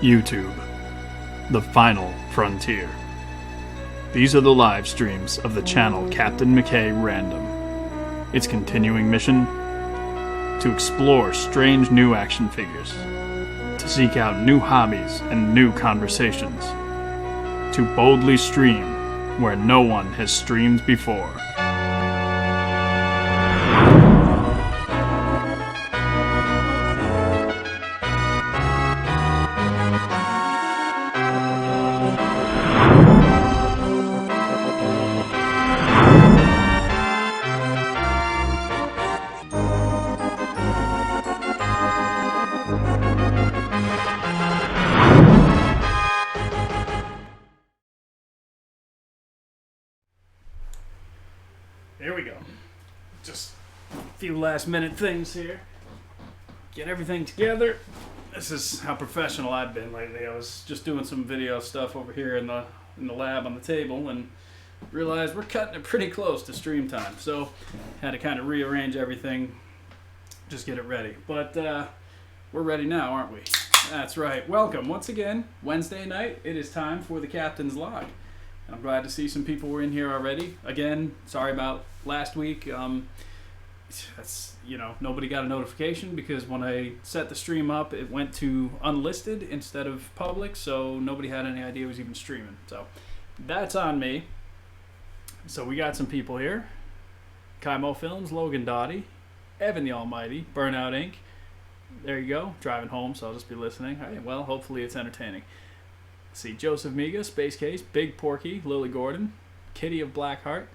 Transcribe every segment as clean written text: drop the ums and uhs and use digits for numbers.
YouTube, the final frontier. These are the live streams of the channel Captain McKay Random. Its continuing mission? To explore strange new action figures, to seek out new hobbies and new conversations, to boldly stream where no one has streamed before. Here we go. Just a few last minute things here. Get everything together. This is how professional I've been lately. I was just doing some video stuff over here in the lab on the table and realized we're cutting it pretty close to stream time. So had to kind of rearrange everything, just get it ready. But we're ready now, aren't we? That's right. Welcome once again. Wednesday night. It is time for the Captain's Log. I'm glad to see some people were in here already. Again, sorry about last week. Nobody got a notification because when I set the stream up, it went to unlisted instead of public, so nobody had any idea it was even streaming. So that's on me. So we got some people here. Kaimo Films, Logan Dottie, Evan the Almighty, Burnout Inc. There you go. Driving home, so I'll just be listening. All right, well, hopefully it's entertaining. See, Joseph Miga, Space Case, Big Porky, Lily Gordon, Kitty of Blackheart,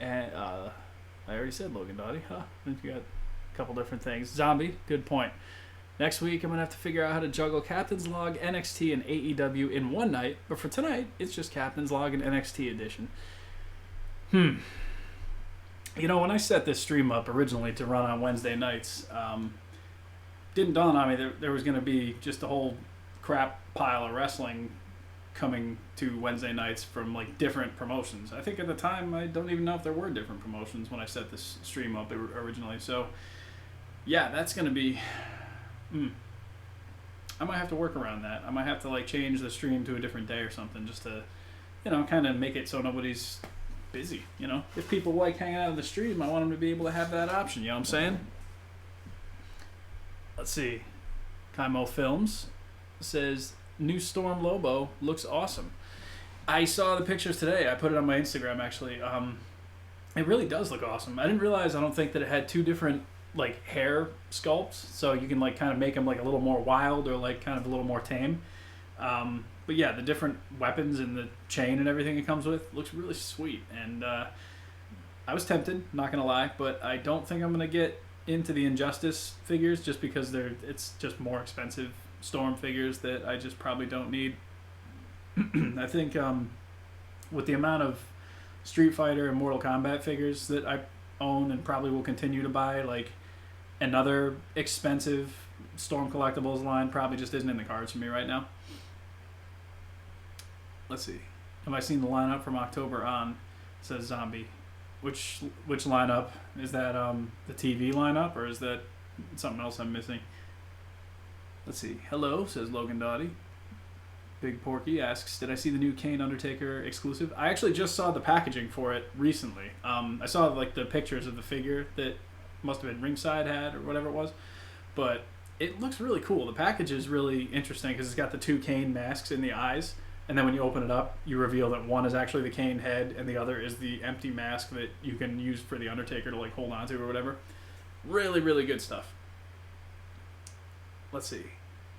and I already said Logan Dottie, huh? I think you got a couple different things. Zombie, good point. Next week, I'm going to have to figure out how to juggle Captain's Log, NXT, and AEW in one night, but for tonight, it's just Captain's Log and NXT edition. When I set this stream up originally to run on Wednesday nights, didn't dawn on me there was going to be just a whole crap pile of wrestling coming to Wednesday nights from like different promotions. I think at the time I don't even know if there were different promotions when I set this stream up originally. So yeah, that's gonna be I might have to work around that. I might have to like change the stream to a different day or something just to kind of make it so nobody's busy. If people like hanging out on the stream, I want them to be able to have that option. You know what I'm saying? Let's see. Kaimo Films says new Storm Lobo looks awesome. I saw the pictures today. I put it on my Instagram actually. It really does look awesome. I didn't realize, I don't think that it had two different like hair sculpts, so you can like kind of make them like a little more wild or like kind of a little more tame. But yeah, the different weapons and the chain and everything it comes with looks really sweet. And I was tempted, not gonna lie, but I don't think I'm gonna get into the Injustice figures just because it's just more expensive Storm figures that I just probably don't need. I think with the amount of Street Fighter and Mortal Kombat figures that I own and probably will continue to buy, like another expensive Storm collectibles line probably just isn't in the cards for me right now. Let's see. Have I seen the lineup from October on? It says Zombie. Which lineup? Is that the TV lineup or is that something else I'm missing? Let's see. Hello, says Logan Dottie. Big Porky asks, did I see the new Kane Undertaker exclusive? I actually just saw the packaging for it recently. I saw like the pictures of the figure that must have been Ringside had or whatever it was. But it looks really cool. The package is really interesting because it's got the two Kane masks in the eyes. And then when you open it up, you reveal that one is actually the Kane head and the other is the empty mask that you can use for the Undertaker to like hold on to or whatever. Really, really good stuff. Let's see.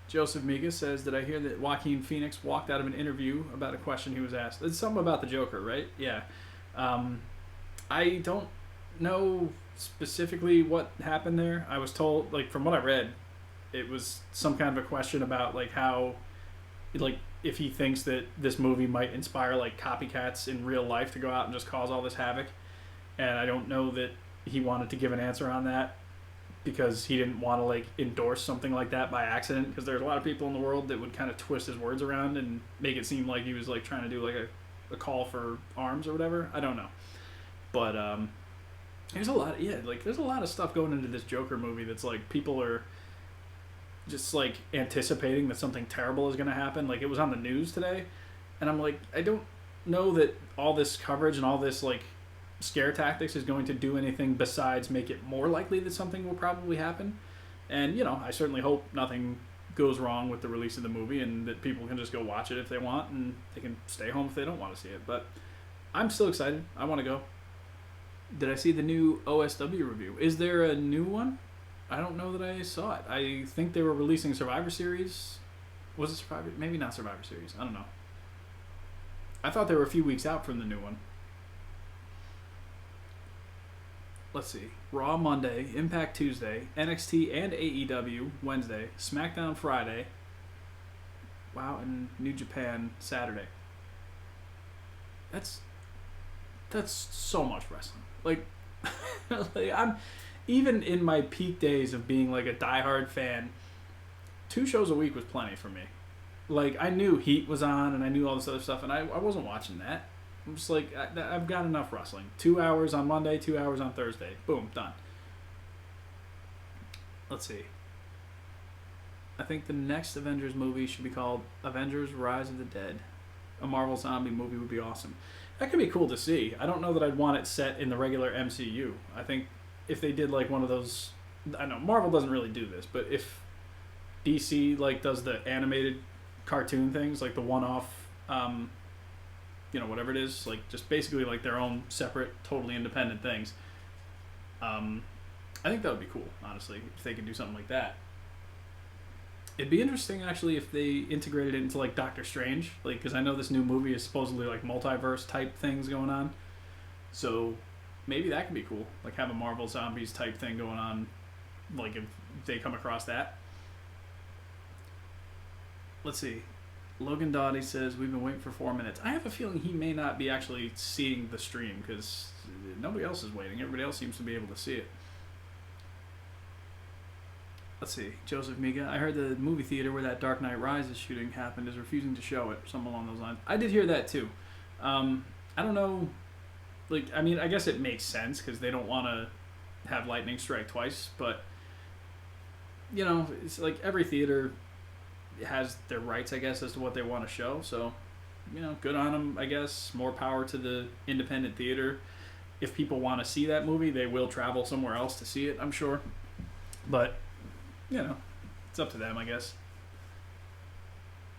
Joseph Miga says, did I hear that Joaquin Phoenix walked out of an interview about a question he was asked? It's something about the Joker, right? Yeah. I don't know specifically what happened there. I was told, like, from what I read, it was some kind of a question about, like, how, like, if he thinks that this movie might inspire, like, copycats in real life to go out and just cause all this havoc. And I don't know that he wanted to give an answer on that because he didn't want to like endorse something like that by accident, because there's a lot of people in the world that would kind of twist his words around and make it seem like he was like trying to do like a call for arms or whatever. I don't know, but there's a lot of stuff going into this Joker movie that's like people are just like anticipating that something terrible is going to happen. Like it was on the news today, and I'm like, I don't know that all this coverage and all this like scare tactics is going to do anything besides make it more likely that something will probably happen. And I certainly hope nothing goes wrong with the release of the movie and that people can just go watch it if they want and they can stay home if they don't want to see it. But I'm still excited. I want to go. Did I see the new OSW review? Is there a new one? I don't know that I saw it. I think they were releasing Survivor Series. Was it Survivor? Maybe not Survivor Series. I don't know. I thought they were a few weeks out from the new one. Let's see. Raw Monday, Impact Tuesday, NXT and AEW Wednesday, SmackDown Friday. Wow, and New Japan Saturday. That's so much wrestling. Like, I'm even in my peak days of being like a diehard fan, 2 shows a week was plenty for me. Like, I knew Heat was on and I knew all this other stuff, and I wasn't watching that. I'm just like, I've got enough wrestling. 2 hours on Monday, 2 hours on Thursday. Boom, done. Let's see. I think the next Avengers movie should be called Avengers Rise of the Dead. A Marvel zombie movie would be awesome. That could be cool to see. I don't know that I'd want it set in the regular MCU. I think if they did like one of those... I know Marvel doesn't really do this, but if DC like does the animated cartoon things, like the one-off... whatever it is, like just basically like their own separate, totally independent things. I think that would be cool, honestly, if they could do something like that. It'd be interesting, actually, if they integrated it into like Doctor Strange, like because I know this new movie is supposedly like multiverse type things going on, so maybe that could be cool. Like have a Marvel Zombies type thing going on, like if they come across that. Let's see. Logan Dottie says, we've been waiting for 4 minutes. I have a feeling he may not be actually seeing the stream because nobody else is waiting. Everybody else seems to be able to see it. Let's see. Joseph Miga. I heard the movie theater where that Dark Knight Rises shooting happened is refusing to show it. Something along those lines. I did hear that too. I don't know. Like, I mean, I guess it makes sense because they don't want to have lightning strike twice. But, it's like every theater has their rights, I guess, as to what they want to show. So, good on them, I guess. More power to the independent theater. If people want to see that movie, they will travel somewhere else to see it, I'm sure. But, it's up to them, I guess.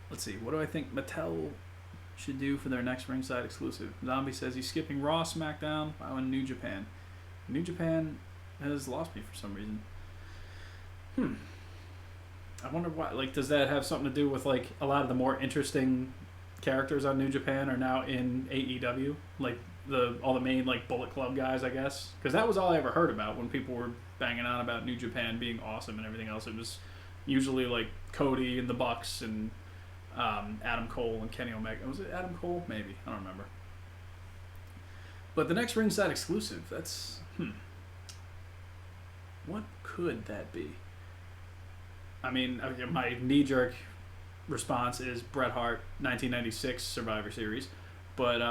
Let's see. What do I think Mattel should do for their next ringside exclusive? Zombie says he's skipping Raw, SmackDown, and New Japan. New Japan has lost me for some reason. I wonder why. Like, does that have something to do with like a lot of the more interesting characters on New Japan are now in AEW? Like all the main like Bullet Club guys, I guess. Because that was all I ever heard about when people were banging on about New Japan being awesome and everything else. It was usually like Cody and the Bucks and Adam Cole and Kenny Omega. Was it Adam Cole? Maybe, I don't remember. But the next ringside exclusive. That's what could that be? I mean, my knee-jerk response is Bret Hart 1996 Survivor Series, but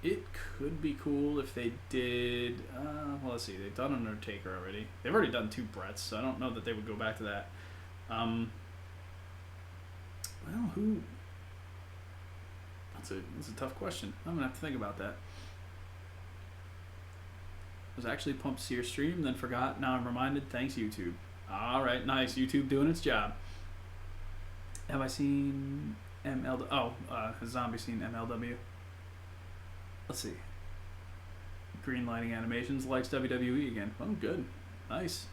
it could be cool if they did. Well, let's see, they've done Undertaker already. They've already done 2 Brets, so I don't know that they would go back to that. Well, who? That's a tough question. I'm gonna have to think about that. Was actually pumped to see your stream, then forgot. Now I'm reminded. Thanks, YouTube. All right, nice. YouTube doing its job. Have I seen MLW? Oh, has Zombie seen MLW? Let's see. Green Lighting Animations likes WWE again. Oh, good. Nice.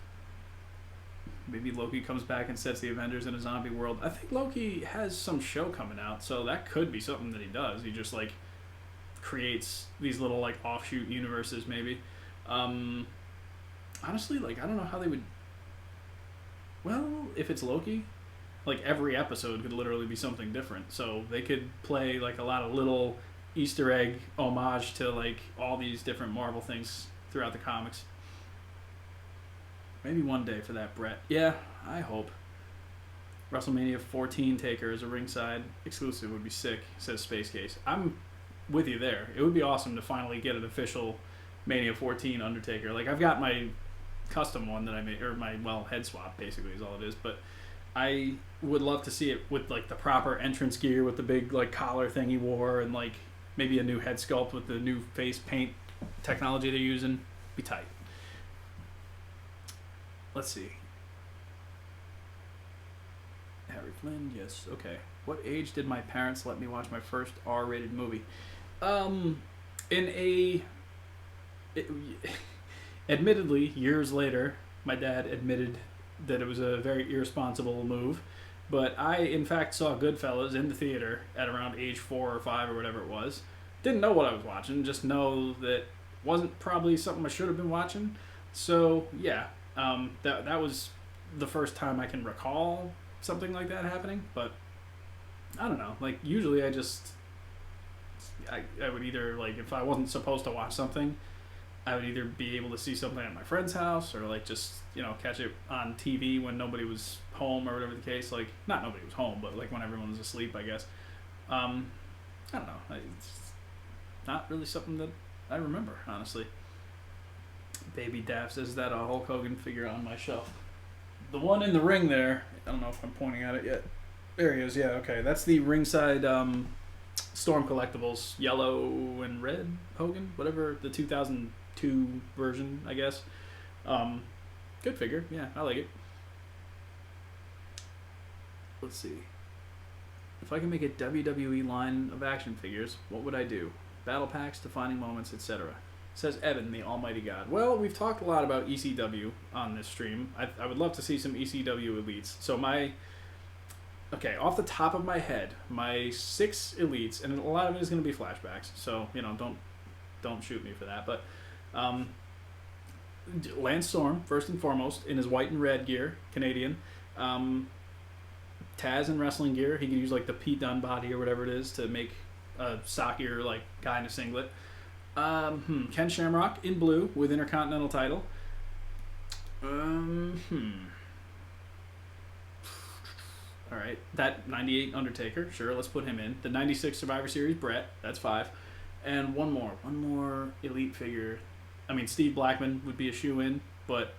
Maybe Loki comes back and sets the Avengers in a zombie world. I think Loki has some show coming out, so that could be something that he does. He just, like, creates these little, like, offshoot universes, maybe. Honestly, like, I don't know how they would... Well, if it's Loki, like, every episode could literally be something different. So they could play, like, a lot of little Easter egg homage to, like, all these different Marvel things throughout the comics. Maybe one day for that, Brett. Yeah, I hope. WrestleMania 14 Taker as a ringside exclusive would be sick, says Space Case. I'm with you there. It would be awesome to finally get an official Mania 14 Undertaker. Like, I've got my custom one that I made, or my head swap basically is all it is. But I would love to see it with like the proper entrance gear with the big like collar thing he wore, and like maybe a new head sculpt with the new face paint technology they're using. Be tight. Let's see. Harry Flynn, yes, okay. What age did my parents let me watch my first R-rated movie? Admittedly, years later, my dad admitted that it was a very irresponsible move, but I, in fact, saw Goodfellas in the theater at around age 4 or 5 or whatever it was. Didn't know what I was watching, just know that wasn't probably something I should have been watching. So, yeah, that was the first time I can recall something like that happening, but I don't know. Like, usually I would either, like, if I wasn't supposed to watch something, I would either be able to see something at my friend's house or, like, just, catch it on TV when nobody was home or whatever the case. Like, not nobody was home, but, like, when everyone was asleep, I guess. I don't know. It's not really something that I remember, honestly. Baby Daff says that a Hulk Hogan figure on my shelf. The one in the ring there, I don't know if I'm pointing at it yet. There he is, yeah, okay. That's the ringside Storm Collectibles, yellow and red Hogan, whatever, the 2002 version, I guess. Good figure, yeah, I like it. Let's see. If I can make a WWE line of action figures, what would I do? Battle packs, defining moments, etc. Says Evan, the almighty God. Well, we've talked a lot about ECW on this stream. I would love to see some ECW elites. So off the top of my head, my 6 elites, and a lot of it is going to be flashbacks, so, don't shoot me for that, but Lance Storm, first and foremost, in his white and red gear, Canadian. Taz in wrestling gear. He can use, like, the Pete Dunne body or whatever it is to make a stockier, like, guy in a singlet. Ken Shamrock in blue with Intercontinental title. Alright, that 98 Undertaker, sure, let's put him in. The 96 Survivor Series Brett, that's 5. And one more elite figure. I mean, Steve Blackman would be a shoe-in, but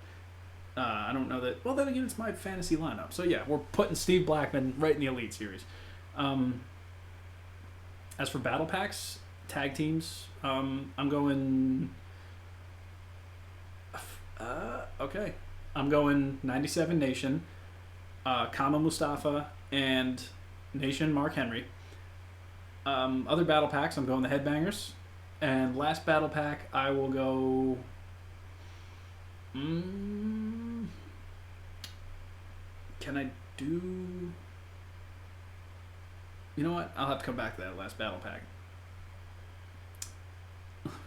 I don't know that... Well, then again, it's my fantasy lineup. So yeah, we're putting Steve Blackman right in the elite series. As for battle packs, tag teams, I'm going... okay. I'm going 97 Nation, Kama Mustafa, and Nation Mark Henry. Other battle packs, I'm going the Headbangers. And last battle pack, I will go... Can I do... You know what? I'll have to come back to that last battle pack.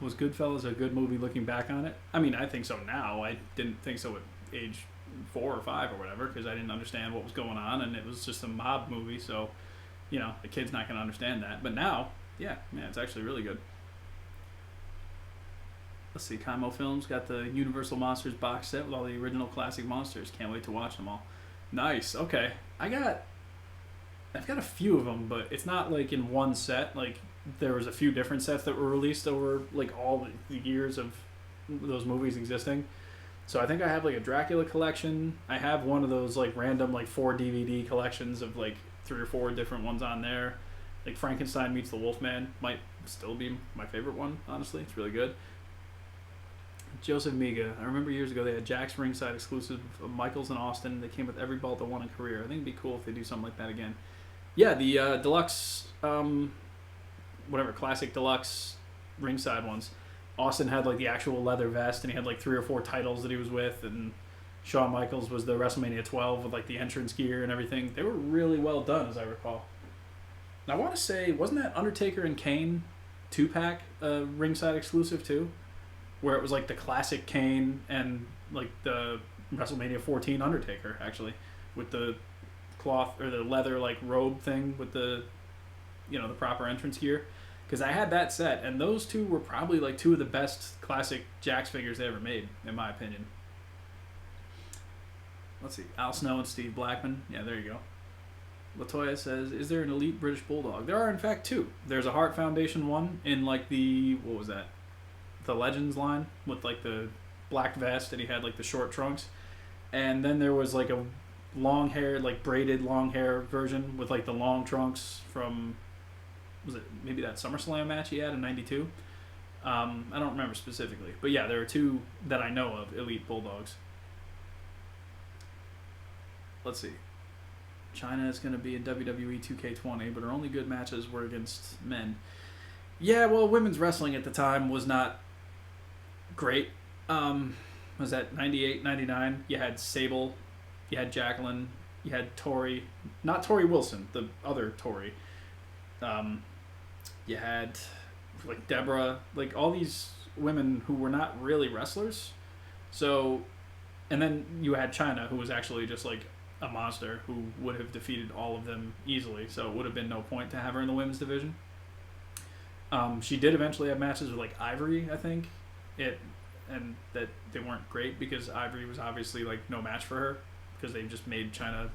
Was Goodfellas a good movie looking back on it? I mean, I think so now. I didn't think so at age 4 or 5 or whatever, because I didn't understand what was going on, and it was just a mob movie, so, the kid's not going to understand that. But now, yeah, man, it's actually really good. Let's see, Kaimo Films got the Universal Monsters box set with all the original classic monsters. Can't wait to watch them all. Nice, okay. I've got a few of them, but it's not like in one set. Like, there was a few different sets that were released over like all the years of those movies existing. So I think I have like a Dracula collection. I have one of those like random like 4 DVD collections of like 3 or 4 different ones on there. Like Frankenstein Meets the Wolfman might still be my favorite one, honestly. It's really good. Joseph Miga. I remember years ago they had Jack's ringside exclusive of Michaels and Austin. They came with every belt that won a career. I think it'd be cool if they do something like that again. Yeah, the deluxe, classic deluxe ringside ones. Austin had like the actual leather vest, and he had like 3 or 4 titles that he was with, and Shawn Michaels was the WrestleMania 12 with like the entrance gear and everything. They were really well done, as I recall. And I want to say, wasn't that Undertaker and Kane 2-pack ringside exclusive too? Where it was like the classic Kane and like the WrestleMania 14 Undertaker, actually, with the cloth or the leather like robe thing with the, the proper entrance gear. Because I had that set, and those two were probably like 2 of the best classic Jakks figures they ever made, in my opinion. Let's see, Al Snow and Steve Blackman. Yeah, there you go. Latoya says, is there an elite British Bulldog? There are, in fact, 2. There's a Hart Foundation one in like the, what was that? The Legends line with like the black vest and he had like the short trunks. And then there was like a long hair, like braided long hair version with like the long trunks from, was it maybe that SummerSlam match he had in '92? I don't remember specifically, but yeah, there are two that I know of, Elite Bulldogs. Let's see. China is going to be in WWE 2K20, but her only good matches were against men. Yeah, well, women's wrestling at the time was not great. Was that 98, 99? You had Sable, you had Jacqueline, you had Tori, not Tori Wilson, the other Tori. You had like Deborah, like all these women who were not really wrestlers. So, and then you had China, who was actually just like a monster who would have defeated all of them easily. So it would have been no point to have her in the women's division. She did eventually have matches with like Ivory, I think, and that they weren't great because Ivory was obviously like no match for her because they just made China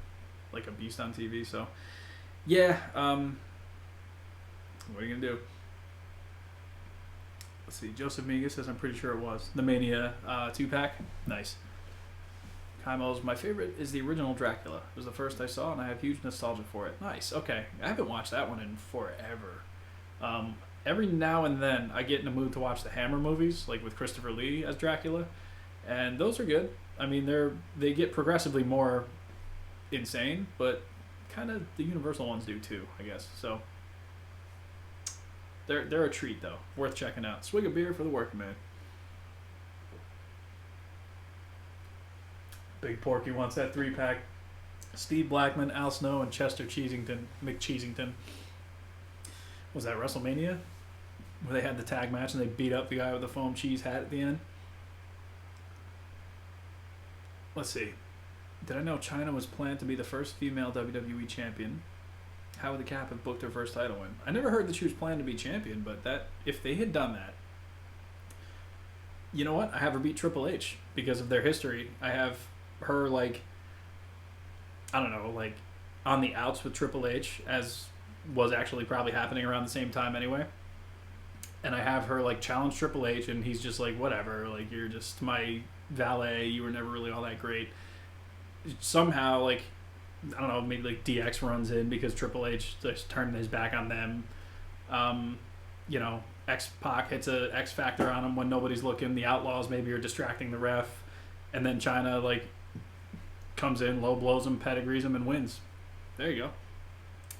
like a beast on TV. So yeah, what are you gonna do? Let's see. Joseph Miga says I'm pretty sure it was the Mania 2-pack. Nice. Kaimo's my favorite is the original Dracula. It was the first I saw, and I have huge nostalgia for it. Nice. Okay, I haven't watched that one in forever. Every now and then, I get in the mood to watch the Hammer movies, like with Christopher Lee as Dracula, and those are good. I mean, they get progressively more insane, but kind of the Universal ones do too, I guess. So they're a treat though, worth checking out. Swig of beer for the working man. Big Porky wants that 3-pack. Steve Blackman, Al Snow, and Chester McCheesington. Was that WrestleMania? Where they had the tag match and they beat up the guy with the foam cheese hat at the end? Let's see. Did I know China was planned to be the first female WWE champion? How would the Cap have booked her first title win? I never heard that she was planned to be champion, but that if they had done that, you know what? I have her beat Triple H because of their history. I have her like, I don't know, like on the outs with Triple H, as was actually probably happening around the same time anyway. And I have her like challenge Triple H, and he's just like, whatever, like you're just my valet. You were never really all that great. Somehow, like, I don't know, maybe like DX runs in because Triple H just turned his back on them. You know, X-Pac hits a X Factor on him when nobody's looking. The Outlaws maybe are distracting the ref, and then China like comes in, low blows him, pedigrees him, and wins. There you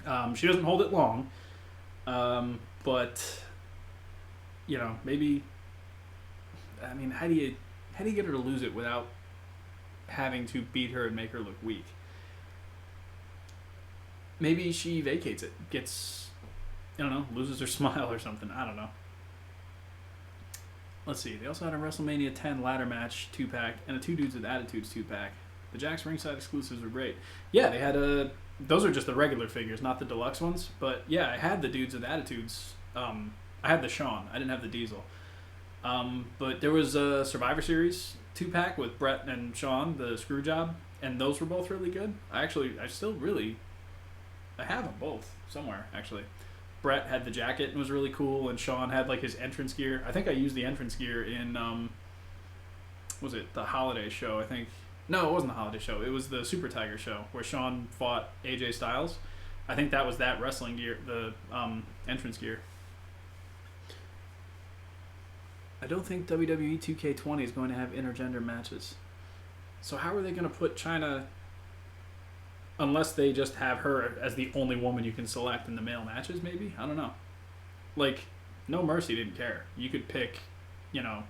go. She doesn't hold it long, but you know, maybe. I mean, how do you get her to lose it without having to beat her and make her look weak? Maybe she vacates it, gets, I don't know, loses her smile or something. I don't know. Let's see. They also had a WrestleMania 10 ladder match 2-pack and a Two Dudes with Attitudes 2-pack. The Jack's ringside exclusives were great. Yeah, they had those are just the regular figures, not the deluxe ones. But yeah, I had the Dudes with Attitudes. I had the Shawn. I didn't have the Diesel. But there was a Survivor Series 2-pack with Brett and Shawn, the Screwjob, and those were both really good. I have them both somewhere, actually. Brett had the jacket and was really cool, and Shawn had like his entrance gear. I think I used the entrance gear in, was it the Holiday show? I think. No, it wasn't the Holiday show. It was the Super Tiger show where Shawn fought AJ Styles. I think that was that wrestling gear, the entrance gear. I don't think WWE 2K20 is going to have intergender matches. So how are they going to put China, unless they just have her as the only woman you can select in the male matches, maybe? I don't know. Like, No Mercy didn't care. You could pick, you know,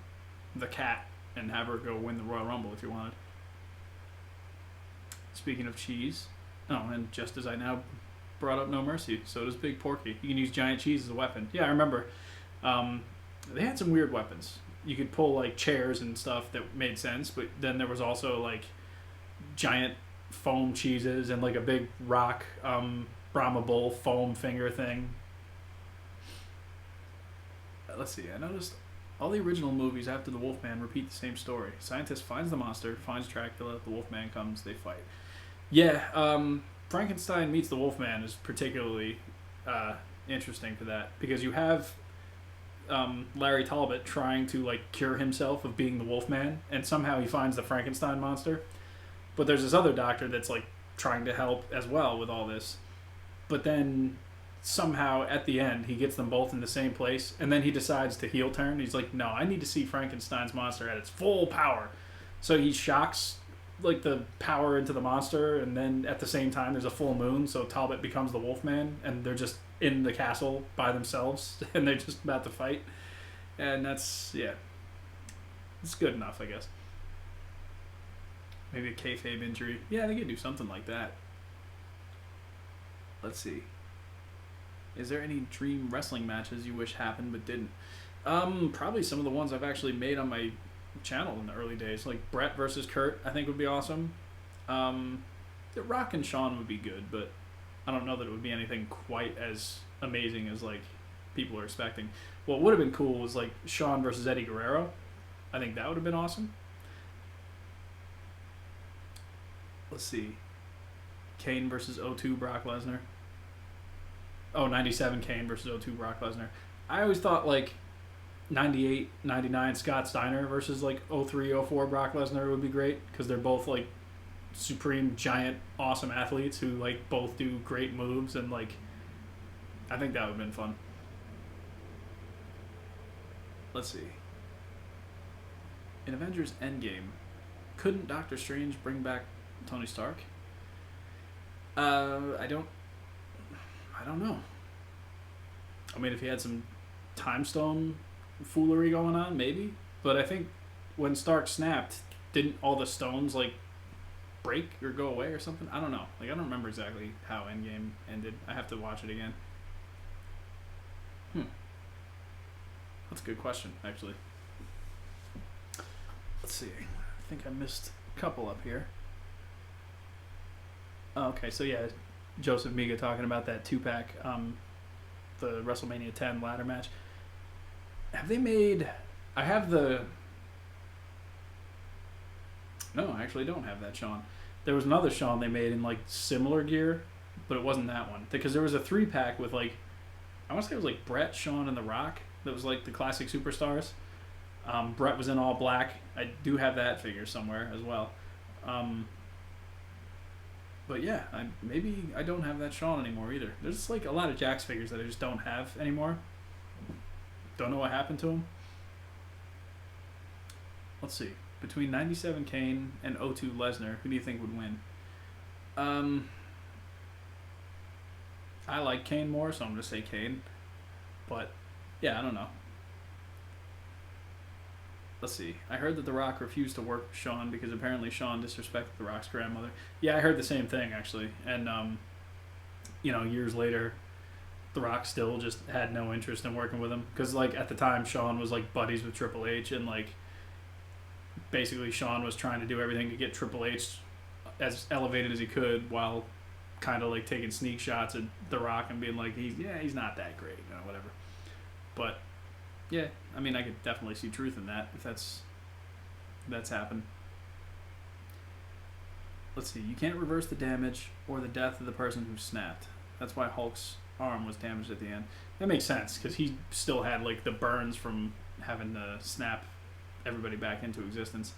the Cat and have her go win the Royal Rumble if you wanted. Speaking of cheese, and just as I now brought up No Mercy, so does Big Porky. You can use giant cheese as a weapon. Yeah, I remember. They had some weird weapons. You could pull like chairs and stuff that made sense, but then there was also like giant foam cheeses and like a big rock Brahma Bull foam finger thing. Let's see, I noticed all the original movies after the Wolfman repeat the same story. Scientist finds the monster, finds Dracula, the Wolfman comes, they fight. Yeah, Frankenstein meets the Wolfman is particularly interesting for that, because you have Larry Talbot trying to like cure himself of being the Wolfman, and somehow he finds the Frankenstein monster. But there's this other doctor that's like trying to help as well with all this. But then somehow at the end he gets them both in the same place, and then he decides to heel turn. He's like, no, I need to see Frankenstein's monster at its full power. So he shocks like the power into the monster, and then at the same time there's a full moon, so Talbot becomes the Wolfman, and they're just in the castle by themselves, and they're just about to fight. And that's, yeah, it's good enough, I guess. Maybe a kayfabe injury. Yeah, they could do something like that. Let's see. Is there any dream wrestling matches you wish happened but didn't? Probably some of the ones I've actually made on my channel in the early days, like Brett versus Kurt, I think would be awesome. The Rock and Shawn would be good, but I don't know that it would be anything quite as amazing as like people are expecting. What would have been cool was like Shawn versus Eddie Guerrero. I think that would have been awesome. Let's see. Kane versus O2 Brock Lesnar. Oh, 97 Kane versus O2 Brock Lesnar. I always thought like 98, 99 Scott Steiner versus like 03, 04 Brock Lesnar would be great, because they're both like supreme giant awesome athletes who like both do great moves, and like I think that would have been fun. Let's see. In Avengers Endgame, couldn't Doctor Strange bring back Tony Stark? I don't know. I mean, if he had some time stone foolery going on, maybe. But I think when Stark snapped, didn't all the stones like break or go away or something? I don't know. Like, I don't remember exactly how Endgame ended. I have to watch it again. That's a good question, actually. Let's see. I think I missed a couple up here. Okay, so yeah, Joseph Miga talking about that 2-pack, the WrestleMania 10 ladder match. Have they made... I have the... No, I actually don't have that Shawn. There was another Shawn they made in like similar gear, but it wasn't that one. Because there was a 3-pack with like... I want to say it was like Brett, Shawn, and The Rock. That was like the classic superstars. Brett was in all black. I do have that figure somewhere as well. But yeah, maybe I don't have that Shawn anymore either. There's like a lot of Jax figures that I just don't have anymore. Don't know what happened to him. Let's see. Between 97 Kane and 02 Lesnar, who do you think would win? I like Kane more, so I'm going to say Kane. But, yeah, I don't know. Let's see. I heard that The Rock refused to work with Shawn because apparently Shawn disrespected The Rock's grandmother. Yeah, I heard the same thing, actually. And, years later, The Rock still just had no interest in working with him. Because, like, at the time, Shawn was, like, buddies with Triple H. And, like, basically Shawn was trying to do everything to get Triple H as elevated as he could, while kind of, like, taking sneak shots at The Rock and being like, he's not that great, whatever. But... yeah, I mean, I could definitely see truth in that, if that's happened. Let's see. You can't reverse the damage or the death of the person who snapped. That's why Hulk's arm was damaged at the end. That makes sense, because he still had, like, the burns from having to snap everybody back into existence.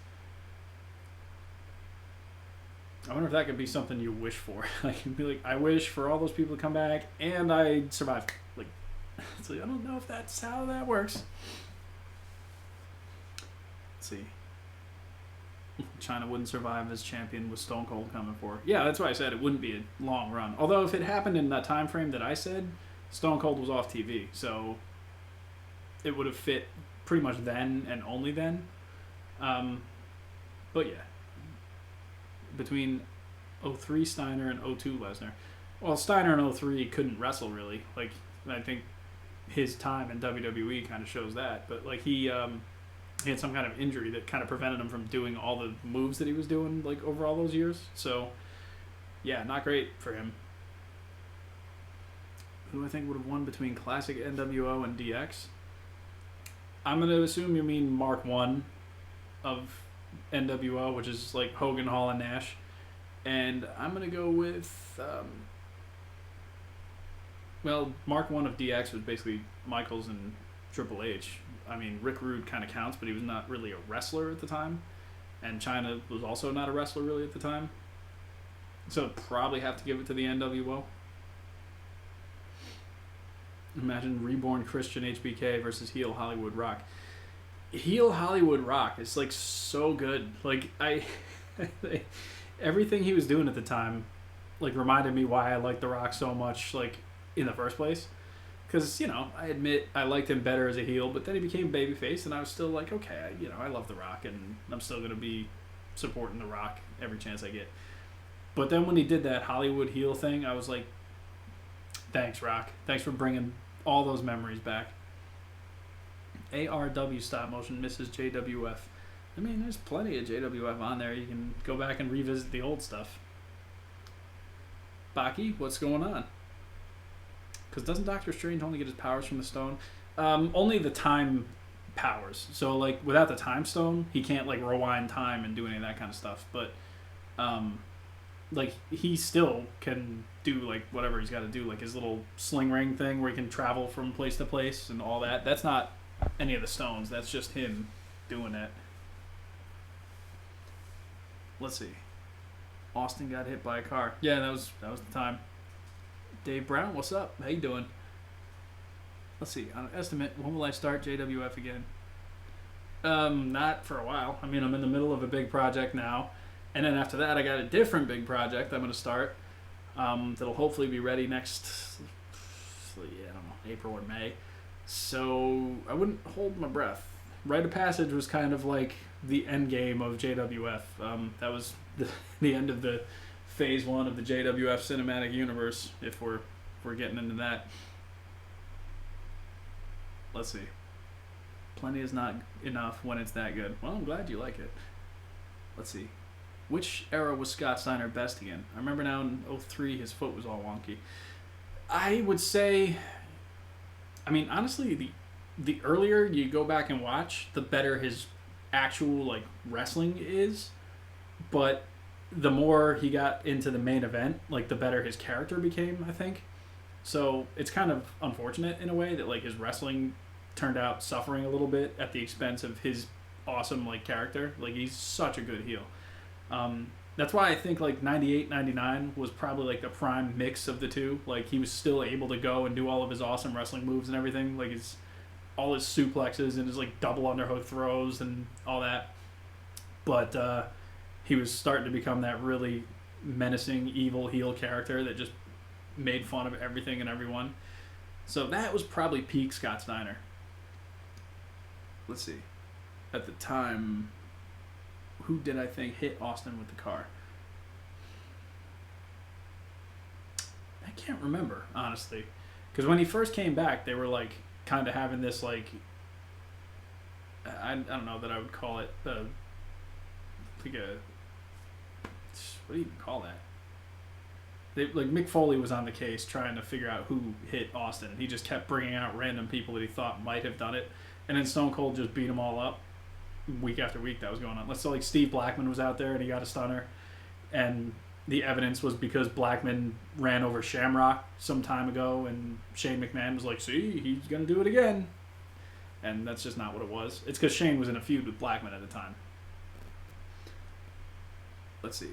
I wonder if that could be something you wish for. Like, you'd be like, I wish for all those people to come back, and I survived. Like, so I don't know if that's how that works. Let's see. China wouldn't survive as champion with Stone Cold coming for. Yeah, that's why I said it wouldn't be a long run. Although if it happened in that time frame that I said, Stone Cold was off TV, so it would have fit pretty much then and only then. But yeah, between 03 Steiner and 02 Lesnar. Well, Steiner in 03 couldn't wrestle really. Like, I think his time in WWE kind of shows that. But like he had some kind of injury that kind of prevented him from doing all the moves that he was doing like over all those years. So yeah, not great for him. Who do I think would have won between classic NWO and DX? I'm going to assume you mean Mark 1 of NWO, which is like Hogan, Hall, and Nash. And I'm going to go with... Mark 1 of DX was basically Michaels and Triple H. I mean, Rick Rude kind of counts, but he was not really a wrestler at the time. And China was also not a wrestler really at the time. So probably have to give it to the NWO. Imagine reborn Christian HBK versus heel Hollywood Rock. Heel Hollywood Rock is like so good. Like everything he was doing at the time, like reminded me why I liked The Rock so much. Like in the first place, because I admit I liked him better as a heel, but then he became babyface, and I was still like, okay, I love The Rock, and I'm still gonna be supporting The Rock every chance I get. But then when he did that Hollywood heel thing, I was like, thanks, Rock. Thanks for bringing all those memories back. ARW stop motion misses JWF. I mean, there's plenty of JWF on there. You can go back and revisit the old stuff. Baki, what's going on? Because doesn't Doctor Strange only get his powers from the stone? Only the time powers. So, like, without the time stone, he can't, like, rewind time and do any of that kind of stuff. But, like, he still can do, like, whatever he's got to do. Like, his little sling ring thing where he can travel from place to place and all that. That's not any of the stones. That's just him doing that. Let's see. Austin got hit by a car. Yeah, that was the time. Dave Brown, what's up? How you doing? Let's see. On an estimate, when will I start JWF again? Not for a while. I mean, I'm in the middle of a big project now, and then after that, I got a different big project I'm going to start. That'll hopefully be ready next, I don't know, April or May. So I wouldn't hold my breath. Rite of Passage was kind of like the end game of JWF. That was the end of the phase 1 of the JWF cinematic universe, if we're getting into that. Let's see. Plenty is not enough when it's that good. Well, I'm glad you like it. Let's see. Which era was Scott Steiner best again? I remember now in 2003 his foot was all wonky. I would say, I mean, honestly, the earlier you go back and watch, the better his actual, like, wrestling is. But the more he got into the main event, like, the better his character became, I think. So it's kind of unfortunate in a way that, like, his wrestling turned out suffering a little bit at the expense of his awesome, like, character. Like, he's such a good heel. That's why I think, like, 98, 99 was probably, like, the prime mix of the two. Like, he was still able to go and do all of his awesome wrestling moves and everything. Like, all his suplexes and his, like, double underhook throws and all that. But he was starting to become that really menacing, evil heel character that just made fun of everything and everyone. So that was probably peak Scott Steiner. Let's see. At the time, who did I think hit Austin with the car? I can't remember, honestly. Because when he first came back, they were, like, kind of having this, like, I don't know that I would call it, like a, what do you even call that? Like, Mick Foley was on the case trying to figure out who hit Austin. He just kept bringing out random people that he thought might have done it. And then Stone Cold just beat them all up week after week. That was going on. Let's say, like, Steve Blackman was out there and he got a stunner. And the evidence was because Blackman ran over Shamrock some time ago. And Shane McMahon was like, see, he's going to do it again. And that's just not what it was. It's because Shane was in a feud with Blackman at the time. Let's see.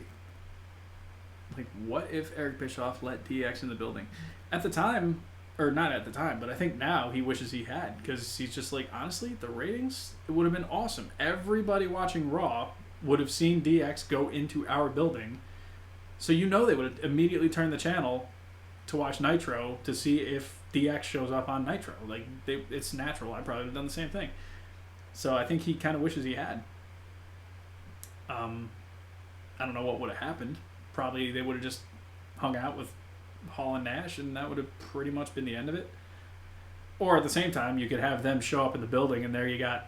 Like, what if Eric Bischoff let DX in the building? At the time, or not at the time, but I think now he wishes he had, because he's just like, honestly, the ratings, it would have been awesome. Everybody watching Raw would have seen DX go into our building, so they would have immediately turned the channel to watch Nitro to see if DX shows up on Nitro. Like, it's natural. I probably would have done the same thing. So I think he kind of wishes he had. I don't know what would have happened. Probably they would have just hung out with Hall and Nash, and that would have pretty much been the end of it. Or at the same time, you could have them show up in the building, and there you got,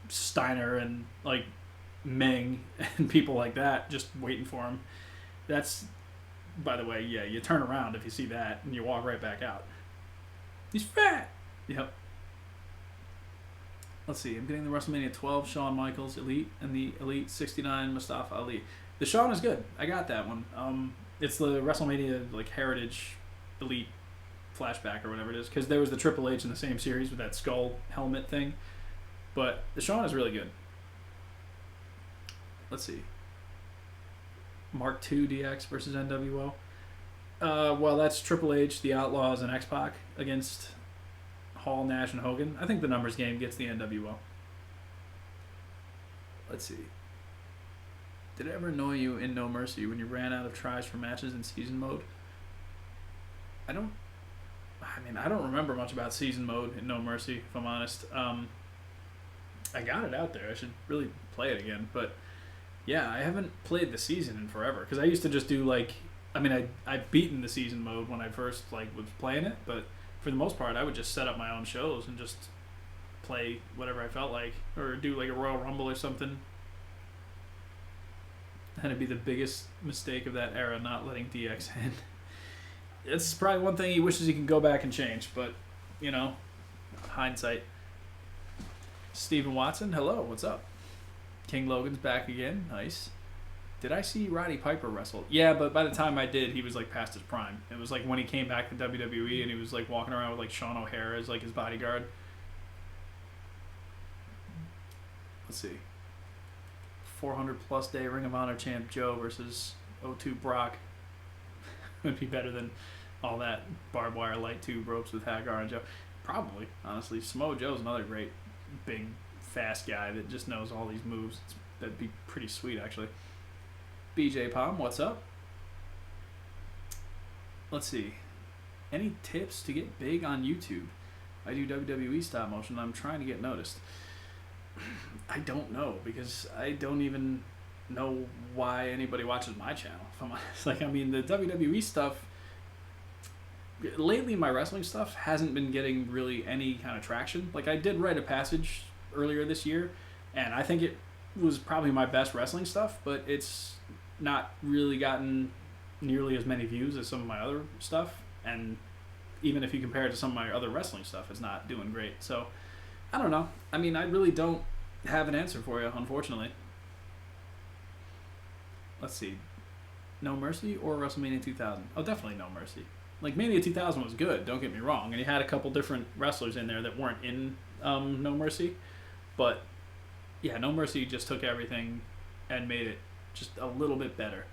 Steiner and, like, Ming and people like that just waiting for him. That's, by the way, yeah, you turn around if you see that, and you walk right back out. He's fat! Yep. Let's see, I'm getting the WrestleMania 12 Shawn Michaels Elite and the Elite 69 Mustafa Ali. The Shawn is good. I got that one. It's the WrestleMania, like, Heritage Elite flashback or whatever it is, because there was the Triple H in the same series with that skull helmet thing. But the Shawn is really good. Let's see. Mark II DX versus NWO. Well, that's Triple H, the Outlaws, and X-Pac against Hall, Nash, and Hogan. I think the numbers game gets the NWO. Let's see. Did it ever annoy you in No Mercy when you ran out of tries for matches in season mode? I don't remember much about season mode in No Mercy, if I'm honest. I got it out there. I should really play it again. But yeah, I haven't played the season in forever. Because I used to just do I've beaten the season mode when I first was playing it. But for the most part, I would just set up my own shows and just play whatever I felt like. Or do a Royal Rumble or something. That'd be the biggest mistake of that era, not letting DX in. It's probably one thing he wishes he could go back and change, but, hindsight. Stephen Watson, hello, what's up? King Logan's back again, nice. Did I see Roddy Piper wrestle? Yeah, but by the time I did, he was, past his prime. It was, when he came back to WWE and he was, walking around with, Sean O'Hara as, his bodyguard. Let's see. 400-plus day Ring of Honor champ Joe versus O2 Brock would be better than all that barbed wire light tube ropes with Hagar and Joe. Probably, honestly. Samoa Joe's another great, big, fast guy that just knows all these moves. That'd be pretty sweet, actually. BJ Palm, what's up? Let's see. Any tips to get big on YouTube? I do WWE stop motion. I'm trying to get noticed. I don't know, because I don't even know why anybody watches my channel, if I'm honest. The WWE stuff, lately my wrestling stuff hasn't been getting really any kind of traction. I did write a passage earlier this year, and I think it was probably my best wrestling stuff, but it's not really gotten nearly as many views as some of my other stuff, and even if you compare it to some of my other wrestling stuff, it's not doing great. So I don't know. I really don't have an answer for you, unfortunately. Let's see. No Mercy or WrestleMania 2000? Oh, definitely No Mercy. Mania 2000 was good, don't get me wrong. And you had a couple different wrestlers in there that weren't in No Mercy. But, yeah, No Mercy just took everything and made it just a little bit better.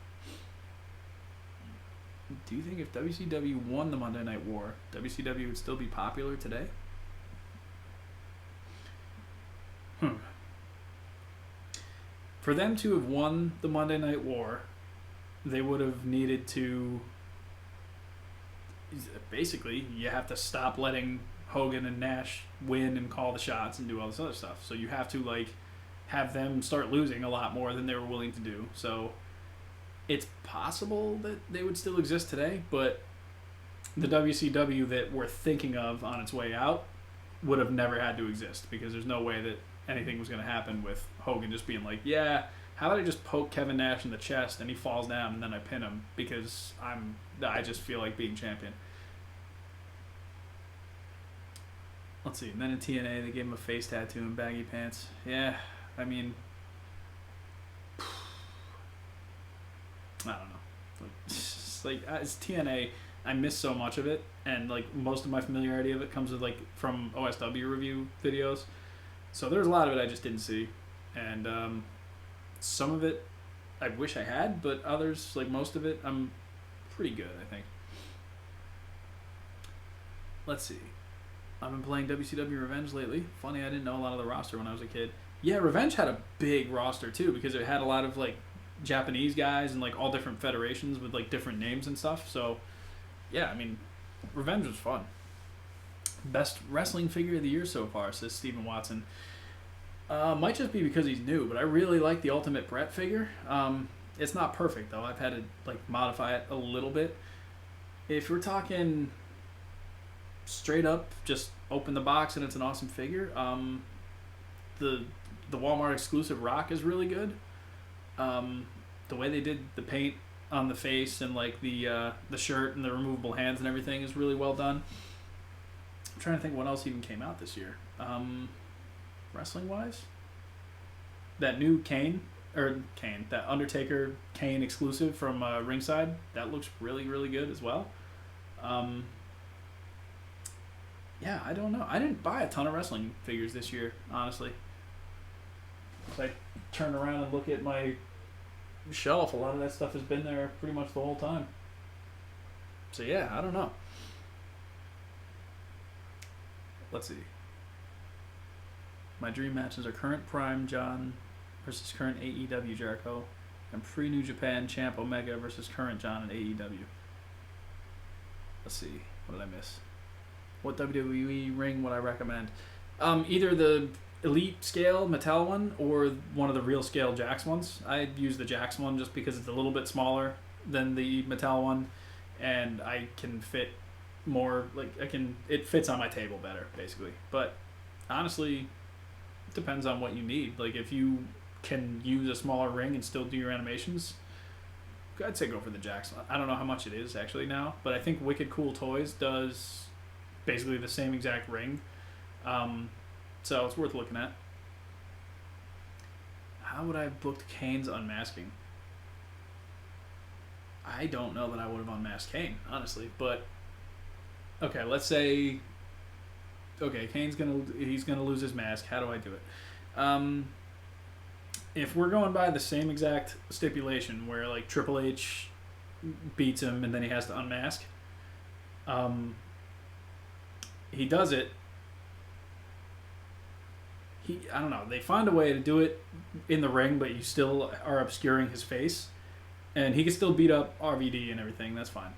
Do you think if WCW won the Monday Night War, WCW would still be popular today? For them to have won the Monday Night War, they would have needed to... Basically, you have to stop letting Hogan and Nash win and call the shots and do all this other stuff. So you have to, have them start losing a lot more than they were willing to do. So it's possible that they would still exist today, but the WCW that we're thinking of on its way out would have never had to exist, because there's no way that anything was going to happen with Hogan just being yeah, how about I just poke Kevin Nash in the chest and he falls down and then I pin him because I just feel like being champion. Let's see. And then in TNA, they gave him a face tattoo and baggy pants. Yeah, I don't know. It's TNA. I miss so much of it, and most of my familiarity of it comes with from OSW review videos. So there's a lot of it I just didn't see, and some of it I wish I had, but others, most of it, I'm pretty good, I think. Let's see. I've been playing WCW Revenge lately. Funny, I didn't know a lot of the roster when I was a kid. Yeah, Revenge had a big roster too, because it had a lot of Japanese guys and all different federations with different names and stuff. So yeah, Revenge was fun. Best wrestling figure of the year so far, says Stephen Watson. Might just be because he's new, but I really like the Ultimate Brett figure. It's not perfect though. I've had to modify it a little bit. If we're talking straight up, just open the box and it's an awesome figure. The Walmart exclusive Rock is really good. The way they did the paint on the face and the shirt and the removable hands and everything is really well done. I'm trying to think what else even came out this year. Wrestling wise, that new that Undertaker Kane exclusive from Ringside, that looks really, really good as well. yeah, I don't know. I didn't buy a ton of wrestling figures this year, honestly. If I turn around and look at my shelf, a lot of that stuff has been there pretty much the whole time. So yeah, I don't know. Let's see. My dream matches are current Prime John versus current AEW Jericho, and pre-New Japan Champ Omega versus current John in AEW. Let's see. What did I miss? What WWE ring would I recommend? Either the Elite scale Mattel one or one of the real scale Jakks ones. I use the Jakks one just because it's a little bit smaller than the Mattel one, and I can fit more. It fits on my table better, basically. But honestly, it depends on what you need. Like if you can use a smaller ring and still do your animations, I'd say go for the Jakks one. I don't know how much it is actually now, but I think Wicked Cool Toys does basically the same exact ring. So it's worth looking at. How would I have booked Kane's unmasking? I don't know that I would have unmasked Kane, honestly. But okay, let's say Kane's he's gonna lose his mask. How do I do it? If we're going by the same exact stipulation where like Triple H beats him and then he has to unmask, he does it. I don't know. They find a way to do it in the ring, but you still are obscuring his face, and he can still beat up RVD and everything. That's fine.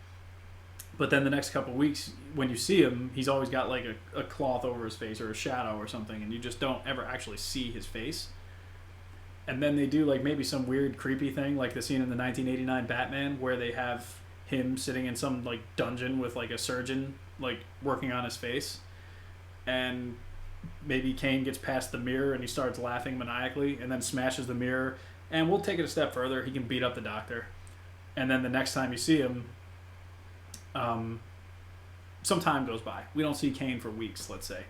But then the next couple of weeks, when you see him, he's always got like a cloth over his face or a shadow or something, and you just don't ever actually see his face. And then they do like maybe some weird creepy thing, like the scene in the 1989 Batman where they have him sitting in some like dungeon with like a surgeon like working on his face, and maybe Kane gets past the mirror and he starts laughing maniacally and then smashes the mirror. And we'll take it a step further. He can beat up the doctor. And then the next time you see him, some time goes by. We don't see Kane for weeks, let's say.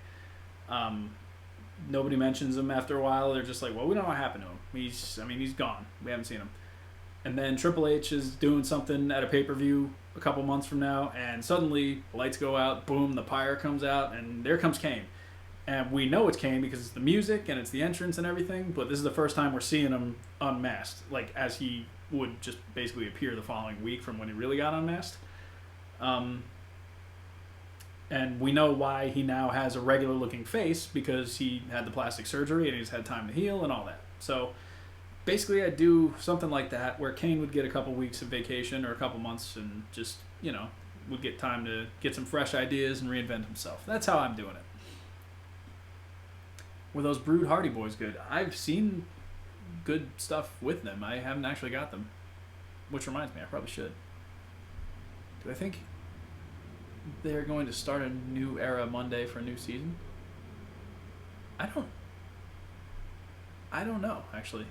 Nobody mentions him after a while. They're just like, well, we don't know what happened to him. He's gone. We haven't seen him. And then Triple H is doing something at a pay-per-view a couple months from now, and suddenly lights go out, boom, the pyre comes out, and there comes Kane. And we know it's Kane because it's the music and it's the entrance and everything, but this is the first time we're seeing him unmasked, like as he would just basically appear the following week from when he really got unmasked. And we know why he now has a regular looking face, because he had the plastic surgery and he's had time to heal and all that. So basically I'd do something like that where Kane would get a couple weeks of vacation or a couple months and just, would get time to get some fresh ideas and reinvent himself. That's how I'm doing it. Were those Brood Hardy Boys good? I've seen good stuff with them. I haven't actually got them. Which reminds me, I probably should. Do I think they're going to start a new era Monday for a new season? I don't know, actually.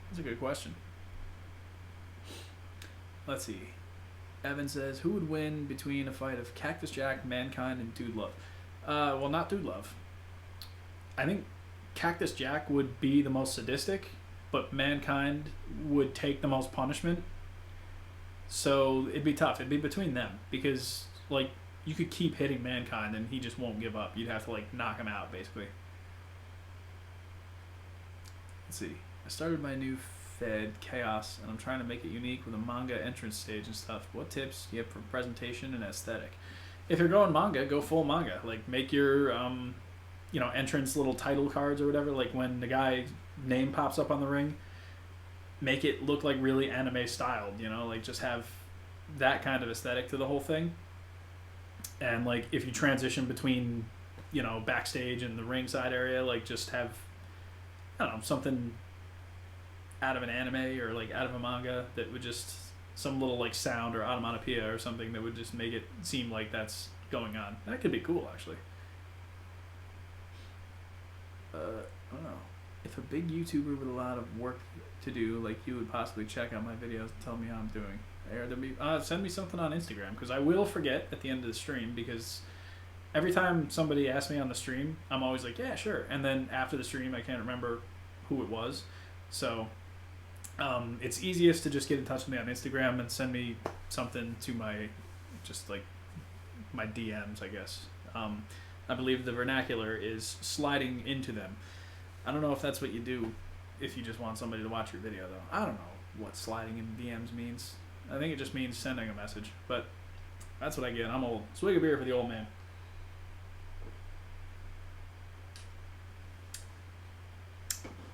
That's a good question. Let's see. Evan says, who would win between a fight of Cactus Jack, Mankind, and Dude Love? Well, not Dude Love. I think Cactus Jack would be the most sadistic, but Mankind would take the most punishment. So it'd be tough. It'd be between them because, like, you could keep hitting Mankind and he just won't give up. You'd have to, like, knock him out, basically. Let's see. I started my new Fed, Chaos, and I'm trying to make it unique with a manga entrance stage and stuff. What tips do you have for presentation and aesthetic? If you're going manga, go full manga. Like, make your, entrance little title cards or whatever. Like, when the guy's name pops up on the ring, make it look like really anime styled, like just have that kind of aesthetic to the whole thing. And like if you transition between, backstage and the ringside area, like just have, I don't know, something out of an anime or like out of a manga that would just, some little like sound or onomatopoeia or something that would just make it seem like that's going on. That could be cool, actually. I don't know. If a big YouTuber with a lot of work to do, like you, would possibly check out my videos and tell me how I'm doing. Send me something on Instagram, because I will forget at the end of the stream, because every time somebody asks me on the stream, I'm always like, yeah, sure. And then after the stream, I can't remember who it was. So it's easiest to just get in touch with me on Instagram and send me something to my DMs, I guess. I believe the vernacular is sliding into them. I don't know if that's what you do if you just want somebody to watch your video, though. I don't know what sliding in DMs means. I think it just means sending a message, but that's what I get. I'm old. Swig of beer for the old man.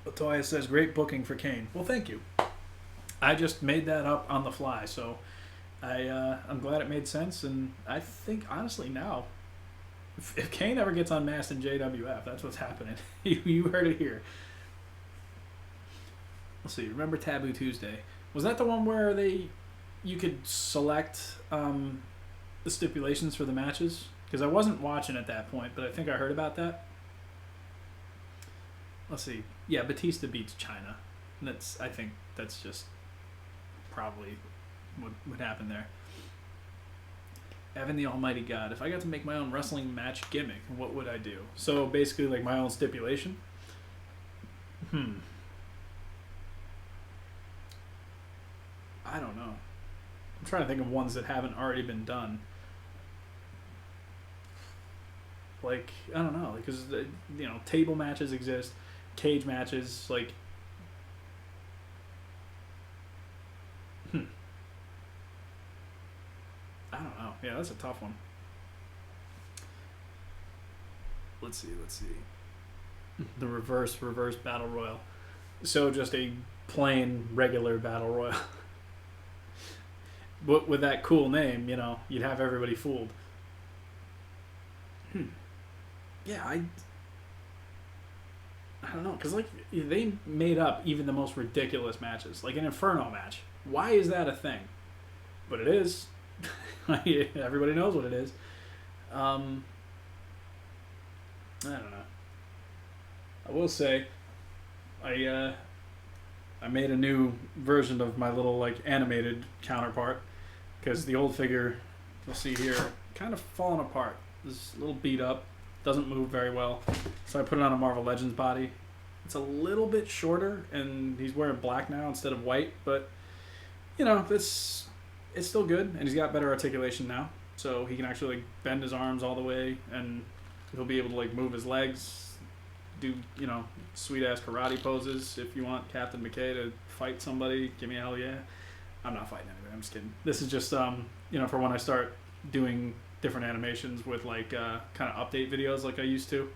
Latoya says, great booking for Kane. Well, thank you. I just made that up on the fly, so I'm glad it made sense, and I think, honestly, now, if Kane ever gets unmasked in JWF, that's what's happening. You heard it here. Let's see. Remember Taboo Tuesday? Was that the one where you could select the stipulations for the matches? Because I wasn't watching at that point, but I think I heard about that. Let's see. Yeah, Batista beats China. I think that's just probably what would happen there. Evan the Almighty God. If I got to make my own wrestling match gimmick, what would I do? So basically, like my own stipulation. I don't know. I'm trying to think of ones that haven't already been done. Like, I don't know, because table matches exist, cage matches, like. I don't know. Yeah, that's a tough one. Let's see. The reverse battle royal. So just a plain regular battle royal. But with that cool name, you'd have everybody fooled. Yeah, I don't know, because they made up even the most ridiculous matches, like an Inferno match. Why is that a thing? But it is. Everybody knows what it is. I don't know. I will say, I made a new version of my little animated counterpart, because the old figure, you'll see here, kind of falling apart. It's a little beat up, doesn't move very well. So I put it on a Marvel Legends body. It's a little bit shorter, and he's wearing black now instead of white, but it's still good, and he's got better articulation now, so he can actually bend his arms all the way, and he'll be able to move his legs, do sweet ass karate poses. If you want Captain McKay to fight somebody, give me a hell yeah. I'm not fighting anybody. I'm just kidding. This is just for when I start doing different animations with kind of update videos like I used to.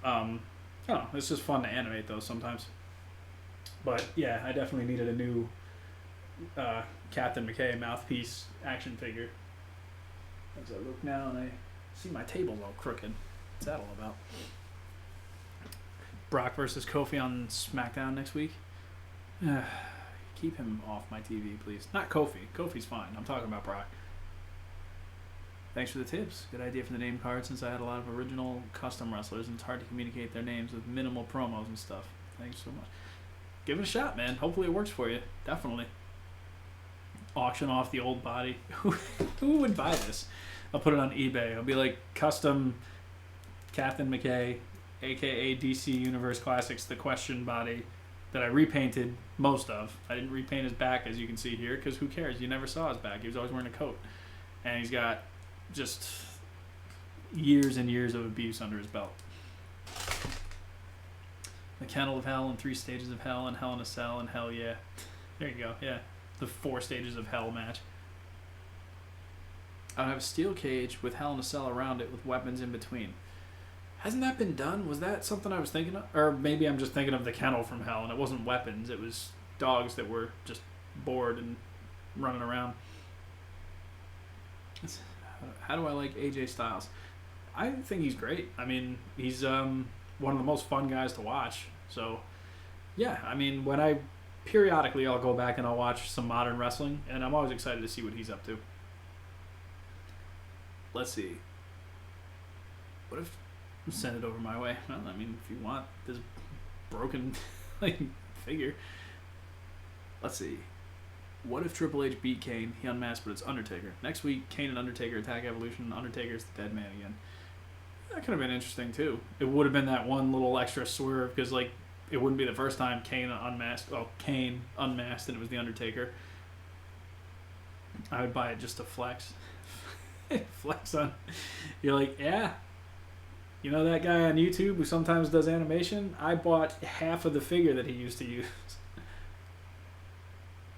I don't know. It's just fun to animate those sometimes. But yeah, I definitely needed a new Captain McKay mouthpiece action figure. As I look now and I see my table's all crooked. What's that all about? Brock versus Kofi on SmackDown next week. Keep him off my TV, please. Not Kofi. Kofi's fine. I'm talking about Brock. Thanks for the tips. Good idea for the name card, since I had a lot of original custom wrestlers and it's hard to communicate their names with minimal promos and stuff. Thanks so much. Give it a shot, man. Hopefully it works for you. Definitely. Auction off the old body. Who would buy this? I'll put it on eBay. It'll be like custom Captain McKay, aka DC Universe Classics, the Question body that I repainted most of. I didn't repaint his back, as you can see here, because who cares? You never saw his back. He was always wearing a coat. And he's got just years and years of abuse under his belt. The Kennel of Hell and 3 Stages of Hell and Hell in a Cell and Hell Yeah. There you go, yeah. The 4 Stages of Hell match. I would have a steel cage with Hell in a Cell around it with weapons in between. Hasn't that been done? Was that something I was thinking of? Or maybe I'm just thinking of the Kennel from Hell and it wasn't weapons. It was dogs that were just bored and running around. How do I like AJ Styles? I think he's great. I mean, he's one of the most fun guys to watch. So, yeah, I mean, periodically I'll go back and I'll watch some modern wrestling, and I'm always excited to see what he's up to. Let's see. What if... Send it over my way. Well, I mean, if you want this broken figure. Let's see. What if Triple H beat Kane? He unmasked, but it's Undertaker. Next week, Kane and Undertaker attack Evolution. Undertaker's the dead man again. That could have been interesting, too. It would have been that one little extra swerve, because, it wouldn't be the first time Kane unmasked. Well, Kane unmasked, and it was the Undertaker. I would buy it just to flex. Flex on. You're like, yeah, You know that guy on YouTube who sometimes does animation? I bought half of the figure that he used to use.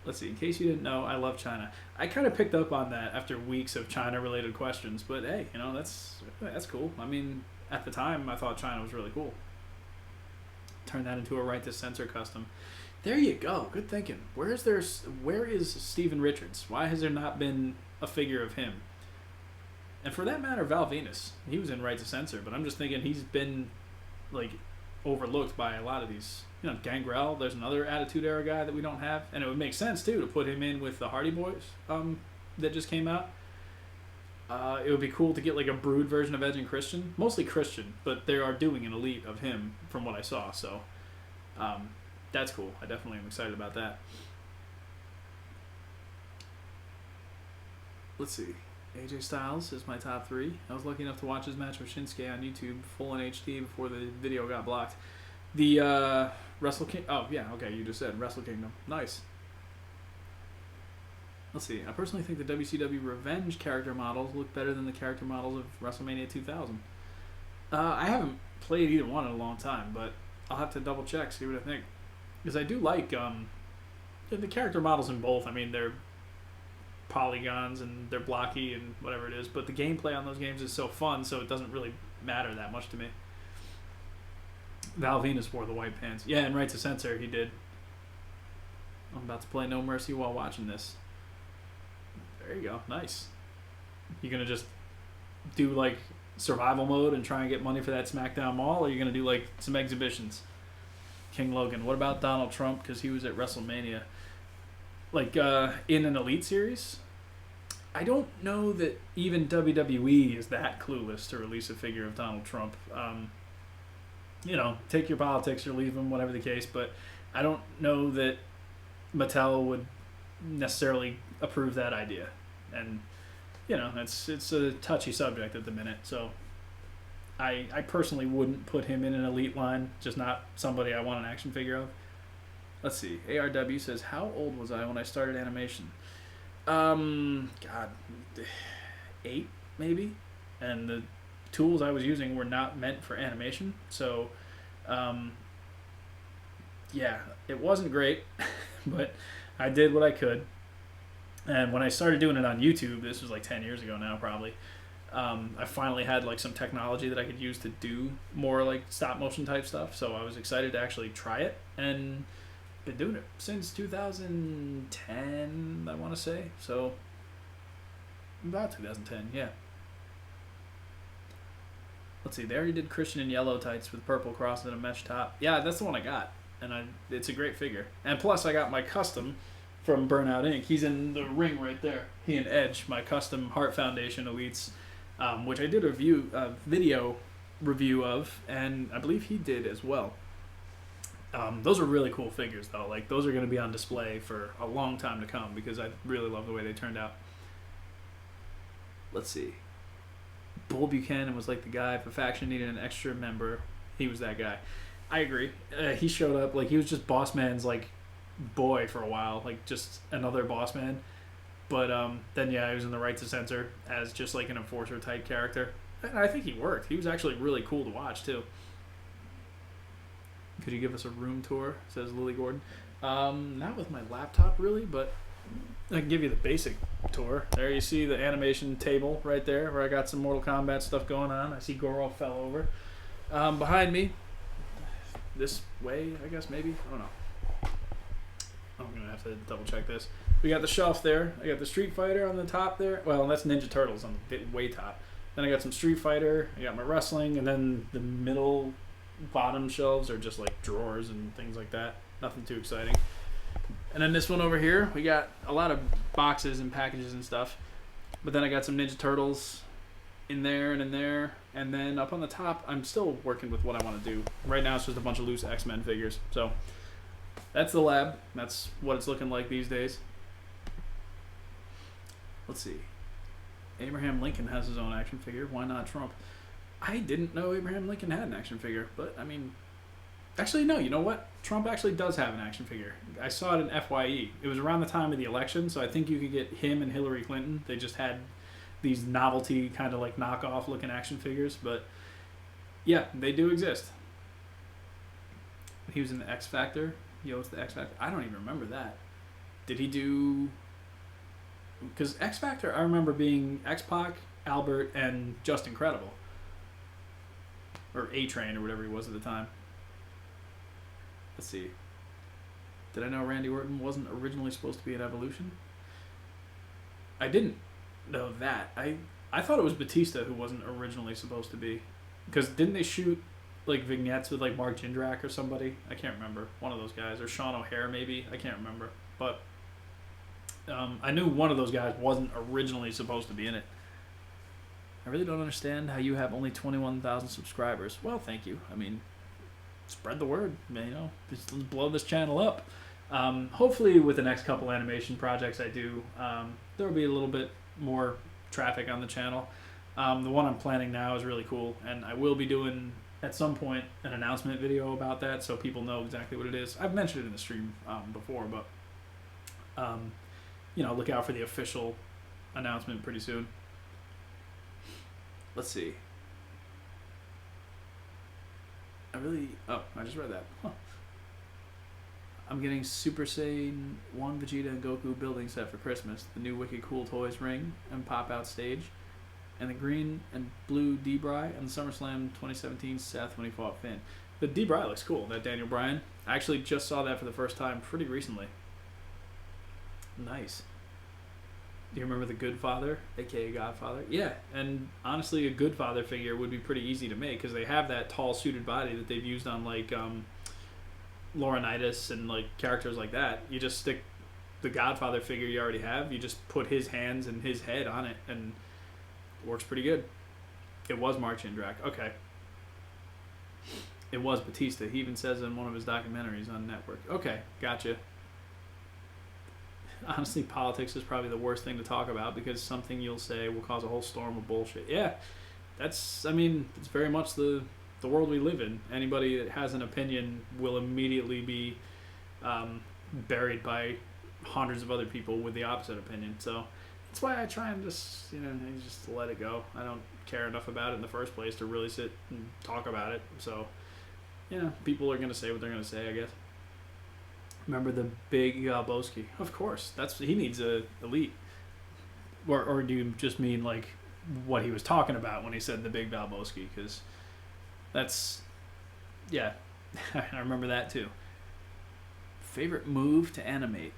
Let's see, in case you didn't know, I love China. I kind of picked up on that after weeks of China-related questions, but hey, you know, that's cool. I mean, at the time, I thought China was really cool. Turn that into a right to censor custom. There you go. Good thinking. Where is Steven Richards? Why has there not been a figure of him? And for that matter, Val Venus. He was in right to censor, but I'm just thinking he's been like overlooked by a lot of these. You know, Gangrel. There's another Attitude Era guy that we don't have, and it would make sense too to put him in with the Hardy Boys that just came out. It would be cool to get like a Brood version of Edge and Christian, mostly Christian, but they are doing an Elite of him from what I saw. So that's cool. I definitely am excited about that. Let's see. AJ Styles is my top 3. I was lucky enough to watch his match with Shinsuke on YouTube full in HD before the video got blocked. The Wrestle King. Oh yeah, okay. You just said Wrestle Kingdom. Nice. Let's see. I personally think the WCW Revenge character models look better than the character models of WrestleMania 2000. I haven't played either one in a long time, but I'll have to double check, see what I think. Because I do like the character models in both. I mean, they're polygons and they're blocky and whatever it is, but the gameplay on those games is so fun, so it doesn't really matter that much to me. Val Venus wore the white pants. Yeah, and right to censor, he did. I'm about to play No Mercy while watching this. There you go. Nice. You gonna just do like survival mode and try and get money for that SmackDown Mall, or you gonna do like some exhibitions? King Logan. What about Donald Trump? Because he was at WrestleMania. Like in an Elite series? I don't know that even WWE is that clueless to release a figure of Donald Trump. You know, take your politics or leave them, whatever the case, but I don't know that Mattel would necessarily approve that idea. And, you know, it's a touchy subject at the minute, so I personally wouldn't put him in an Elite line, just not somebody I want an action figure of. Let's see. ARW says, how old was I when I started animation? God, 8 maybe? And the tools I was using were not meant for animation, so yeah, it wasn't great, but I did what I could. And when I started doing it on YouTube, this was like 10 years ago now probably, I finally had like some technology that I could use to do more like stop motion type stuff, so I was excited to actually try it, and been doing it since 2010, I want to say, so about 2010, yeah. Let's see, they already did Christian in yellow tights with purple cross and a mesh top. Yeah, that's the one I got, and it's a great figure. And plus, I got my custom from Burnout Inc. He's in the ring right there. He and Edge, my custom Heart Foundation Elites, which I did a video review of, and I believe he did as well. Those are really cool figures, though. Like, those are going to be on display for a long time to come because I really love the way they turned out. Let's see. Bull Buchanan was like the guy. If a faction needed an extra member, he was that guy. I agree. He showed up like he was just Boss Man's like boy for a while, like just another Boss Man. But then yeah, he was in the right to censor as just like an enforcer type character. And I think he worked. He was actually really cool to watch too. Could you give us a room tour? Says Lily Gordon. Not with my laptop really, but I can give you the basic tour. There you see the animation table right there where I got some Mortal Kombat stuff going on. I see Goro fell over. Behind me, this way, I guess maybe. I don't know. I'm going to have to double check this. We got the shelf there. I got the Street Fighter on the top there. Well, that's Ninja Turtles on the way top. Then I got some Street Fighter. I got my wrestling. And then the middle bottom shelves are just like drawers and things like that. Nothing too exciting. And then this one over here, we got a lot of boxes and packages and stuff. But then I got some Ninja Turtles in there and in there. And then up on the top, I'm still working with what I want to do. Right now it's just a bunch of loose X-Men figures. So that's the lab. That's what it's looking like these days. Let's see. Abraham Lincoln has his own action figure. Why not Trump? I didn't know Abraham Lincoln had an action figure. But, I mean... Actually, no. You know what? Trump actually does have an action figure. I saw it in FYE. It was around the time of the election, so I think you could get him and Hillary Clinton. They just had these novelty kind of like knockoff looking action figures. But Yeah, they do exist. He was in the X Factor. Yo, it's the X Factor. I don't even remember that. Did he do? Because X Factor, I remember being X-Pac, Albert, and Just Incredible, or A-Train, or whatever he was at the time. Let's see. Did I know Randy Orton wasn't originally supposed to be an Evolution? I didn't know that. I thought it was Batista who wasn't originally supposed to be. Because didn't they shoot like vignettes with like Mark Jindrak or somebody? I can't remember. One of those guys. Or Sean O'Hare maybe. I can't remember. But I knew one of those guys wasn't originally supposed to be in it. I really don't understand how you have only 21,000 subscribers. Well, thank you. I mean, spread the word. You know, just let's blow this channel up. Hopefully with the next couple animation projects I do, there will be a little bit more traffic on the channel. The one I'm planning now is really cool, and I will be doing at some point an announcement video about that so people know exactly what it is. I've mentioned it in the stream before, but you know, look out for the official announcement pretty soon. Let's see. I just read that. Huh. I'm getting Super Saiyan 1 Vegeta and Goku building set for Christmas. The new Wicked Cool Toys ring and pop-out stage. And the green and blue D-Bry and the SummerSlam 2017 Seth when he fought Finn. The D-Bry looks cool, that Daniel Bryan. I actually just saw that for the first time pretty recently. Nice. Do you remember the Good Father, aka Godfather? Yeah, and honestly, a Good Father figure would be pretty easy to make because they have that tall, suited body that they've used on like Laurinaitis and like characters like that. You just stick the Godfather figure you already have. You just put his hands and his head on it, and it works pretty good. It was Mark Jindrak. Okay. It was Batista. He even says in one of his documentaries on Network. Okay, gotcha. Honestly, politics is probably the worst thing to talk about because something you'll say will cause a whole storm of bullshit. Yeah, it's very much the world we live in. Anybody that has an opinion will immediately be buried by hundreds of other people with the opposite opinion. So that's why I try and just let it go. I don't care enough about it in the first place to really sit and talk about it. So, yeah, people are going to say what they're going to say, I guess. Remember the big Galboski? Of course. He needs a elite. Or do you just mean like what he was talking about when he said the big Galboski? Because that's, yeah, I remember that too. Favorite move to animate?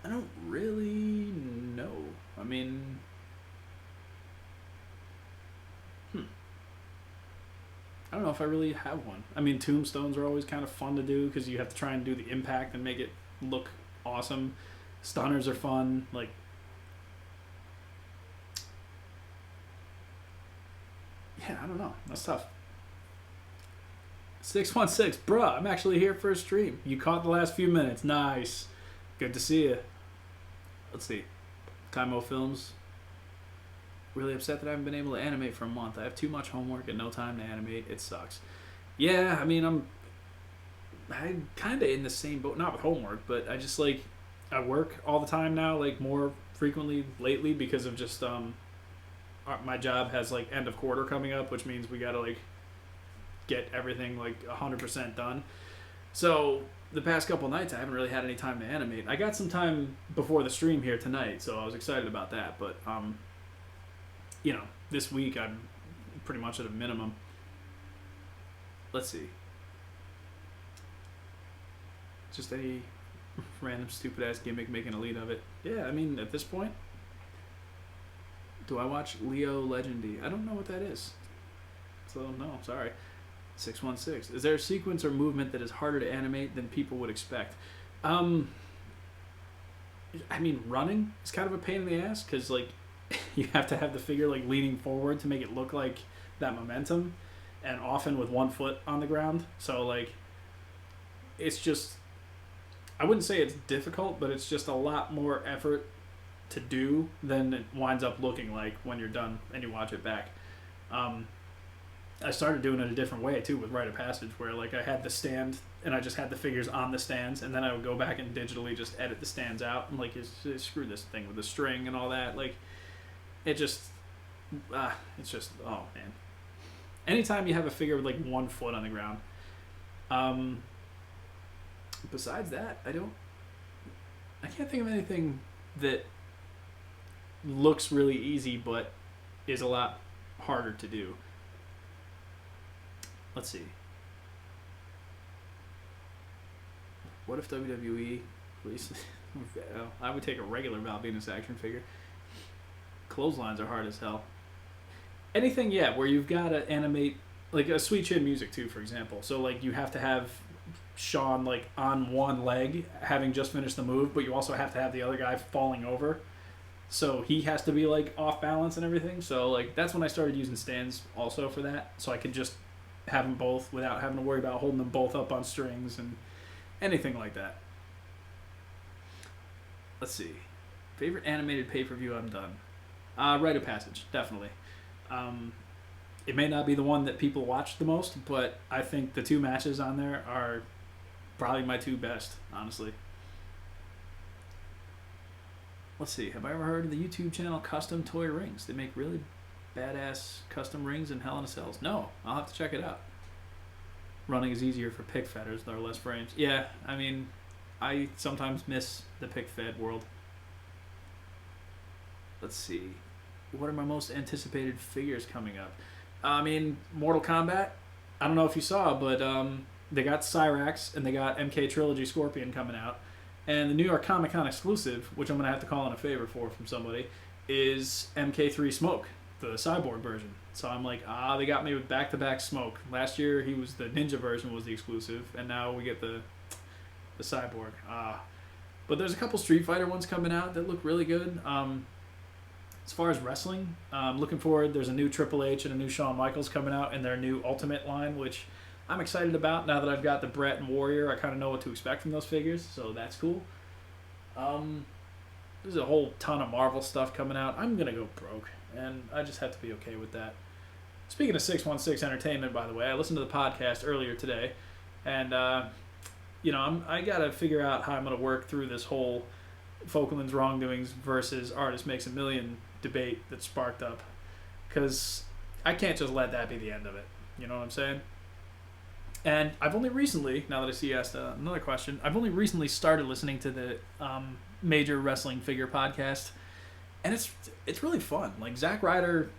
I don't really know. I mean, I don't know if I really have one. I mean, tombstones are always kind of fun to do because you have to try and do the impact and make it look awesome. Stunners are fun. Like, yeah, I don't know. That's tough. 616, bruh, I'm actually here for a stream. You caught the last few minutes. Nice. Good to see you. Let's see. Kaimo Films. Really upset that I haven't been able to animate for a month. I have too much homework and no time to animate. It sucks. Yeah, I mean, I'm kind of in the same boat. Not with homework, but I just, like, I work all the time now, like, more frequently lately because of just, my job has, like, end of quarter coming up, which means we got to, like, get everything, like, 100% done. So the past couple nights, I haven't really had any time to animate. I got some time before the stream here tonight, so I was excited about that, but, you know, this week I'm pretty much at a minimum. Let's see. Just a random stupid ass gimmick making a lead of it. Yeah, I mean, at this point, do I watch Leo Legendy? I don't know what that is. So, no, sorry. 616. Is there a sequence or movement that is harder to animate than people would expect? I mean, running is kind of a pain in the ass because, like, you have to have the figure like leaning forward to make it look like that momentum, and often with one foot on the ground. So like, it's just, I wouldn't say it's difficult, but it's just a lot more effort to do than it winds up looking like when you're done and you watch it back. I started doing it a different way too with Rite of Passage, where like I had the stand and I just had the figures on the stands, and then I would go back and digitally just edit the stands out and like screw this thing with the string and all that. Like, it just, It's just, oh man. Anytime you have a figure with like 1 foot on the ground. Besides that, I can't think of anything that looks really easy but is a lot harder to do. Let's see. What if WWE releases? I would take a regular Val Venus action figure. Clotheslines are hard as hell. Anything, yeah, where you've got to animate, like a Sweet Chin Music too, for example. So like you have to have Sean like on one leg, having just finished the move, but you also have to have the other guy falling over. So he has to be like off balance and everything. So like that's when I started using stands also for that. So I could just have them both without having to worry about holding them both up on strings and anything like that. Let's see. Favorite animated pay-per-view I'm done. Rite of Passage, definitely. It may not be the one that people watch the most, but I think the 2 matches on there are probably my 2 best, honestly. Let's see. Have I ever heard of the YouTube channel Custom Toy Rings? They make really badass custom rings and Hell in a Cells. No, I'll have to check it out. Running is easier for pick fedders. There are less frames. Yeah, I mean, I sometimes miss the pick fed world. Let's see. What are my most anticipated figures coming up? I mean, Mortal Kombat. I don't know if you saw, but they got Cyrax and they got MK Trilogy Scorpion coming out. And the New York Comic Con exclusive, which I'm going to have to call in a favor for from somebody, is MK3 Smoke, the cyborg version. So I'm like, they got me with back-to-back Smoke. Last year he was the ninja version was the exclusive, and now we get the cyborg. But there's a couple Street Fighter ones coming out that look really good. As far as wrestling, looking forward, there's a new Triple H and a new Shawn Michaels coming out in their new Ultimate line, which I'm excited about. Now that I've got the Brett and Warrior, I kind of know what to expect from those figures, so that's cool. There's a whole ton of Marvel stuff coming out. I'm going to go broke, and I just have to be okay with that. Speaking of 616 Entertainment, by the way, I listened to the podcast earlier today, and, I got to figure out how I'm going to work through this whole Falkland's wrongdoings versus Artist Makes a Million debate that sparked up, because I can't just let that be the end of it. You know what I'm saying? And I've only recently, now that I see you asked another question, I've only recently started listening to the Major Wrestling Figure podcast, and it's really fun. Like Zack Ryder,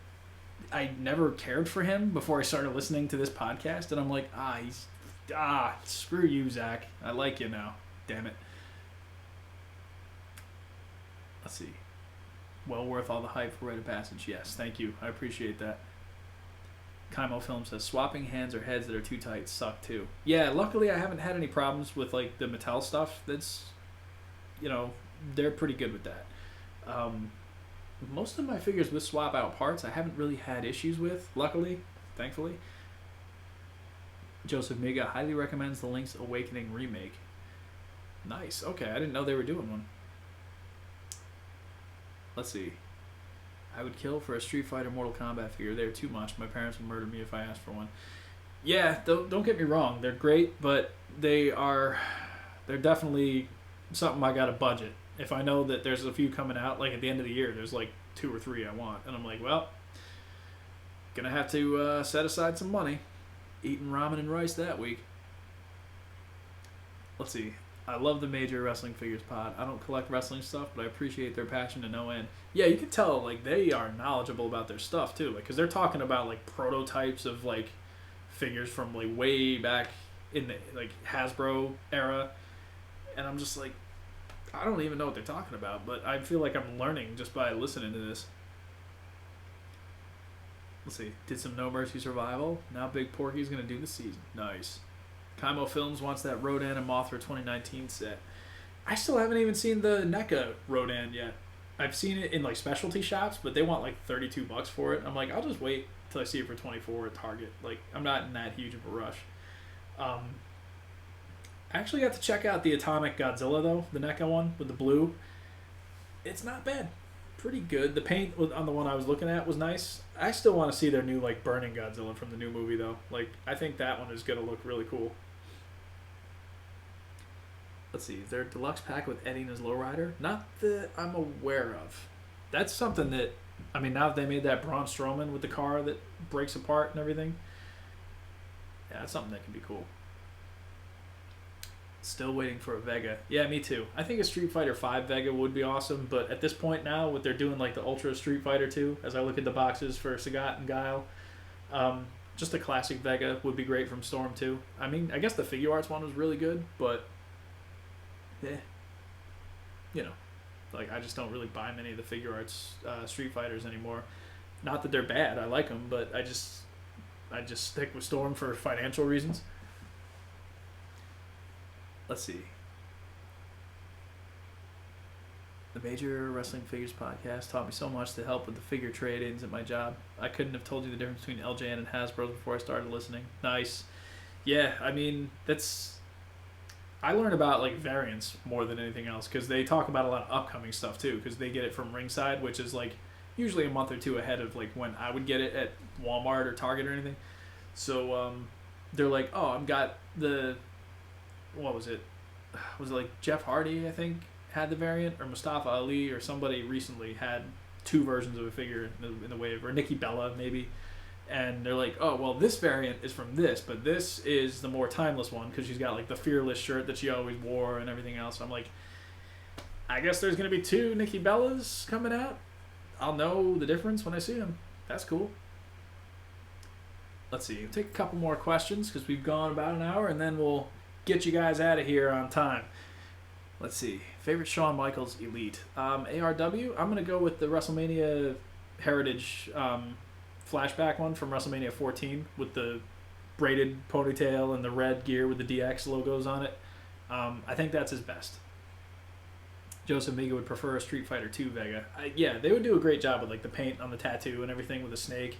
I never cared for him before I started listening to this podcast, and I'm like, screw you, Zack. I like you now. Damn it. Let's see. Well worth all the hype for Rite of Passage. Yes, thank you. I appreciate that. Kaimo Film says, swapping hands or heads that are too tight suck too. Yeah, luckily I haven't had any problems with like the Mattel stuff. That's, they're pretty good with that. Most of my figures with swap out parts I haven't really had issues with, luckily, thankfully. Joseph Miga highly recommends the Link's Awakening remake. Nice. Okay, I didn't know they were doing one. Let's see. I would kill for a Street Fighter Mortal Kombat figure. They're too much. My parents would murder me if I asked for one. Yeah, don't get me wrong. They're great, but they're definitely something I got to budget. If I know that there's a few coming out, like at the end of the year, there's like 2 or 3 I want. And I'm like, well, gonna have to set aside some money. Eating ramen and rice that week. Let's see. I love the Major Wrestling Figures pod. I don't collect wrestling stuff, but I appreciate their passion to no end. Yeah, you can tell like they are knowledgeable about their stuff too, like because they're talking about like prototypes of like figures from like way back in the like Hasbro era, and I'm just like, I don't even know what they're talking about, but I feel like I'm learning just by listening to this. Let's see. Did some No Mercy Survival. Now Big Porky's gonna do the season. Nice. Kaimo Films wants that Rodan and Mothra 2019 set. I still haven't even seen the NECA Rodan yet. I've seen it in like specialty shops, but they want like $32 for it. I'm like, I'll just wait till I see it for $24 at Target. Like, I'm not in that huge of a rush. I actually got to check out the Atomic Godzilla though, the NECA one with the blue. It's not bad. Pretty good. The paint on the one I was looking at was nice. I still want to see their new like Burning Godzilla from the new movie though. Like, I think that one is gonna look really cool. Let's see, is there a deluxe pack with Eddie and his lowrider? Not that I'm aware of. That's something that I mean, now that they made that Braun Strowman with the car that breaks apart and everything, yeah, that's something that can be cool. Still waiting for a Vega. Yeah, me too. I think a Street Fighter V Vega would be awesome, but at this point now, what they're doing, like the Ultra Street Fighter 2, as I look at the boxes for Sagat and Guile, just a classic Vega would be great from Storm 2. I mean, I guess the Figure Arts one was really good, but, you know, like, I just don't really buy many of the Figure Arts Street Fighters anymore. Not that they're bad, I like them, but I just stick with Storm for financial reasons. Let's see. The Major Wrestling Figures podcast taught me so much to help with the figure trade-ins at my job. I couldn't have told you the difference between LJN and Hasbro before I started listening. Nice. Yeah, I mean, I learned about like variants more than anything else because they talk about a lot of upcoming stuff too because they get it from Ringside, which is like usually a month or two ahead of like when I would get it at Walmart or Target or anything. So they're like, oh, I've got the, what was it? Was it like Jeff Hardy, I think, had the variant, or Mustafa Ali, or somebody recently had two versions of a figure in the wave, or Nikki Bella maybe. And they're like, oh, well, this variant is from this, but this is the more timeless one because she's got like the Fearless shirt that she always wore and everything else. I'm like, I guess there's going to be two Nikki Bellas coming out. I'll know the difference when I see them. That's cool. Let's see. We'll take a couple more questions because we've gone about an hour, and then we'll get you guys out of here on time. Let's see. Favorite Shawn Michaels Elite. ARW, I'm going to go with the WrestleMania Heritage flashback one from WrestleMania 14 with the braided ponytail and the red gear with the DX logos on it. I think that's his best. Joseph Miga would prefer a Street Fighter 2 Vega. Yeah, they would do a great job with like the paint on the tattoo and everything with the snake.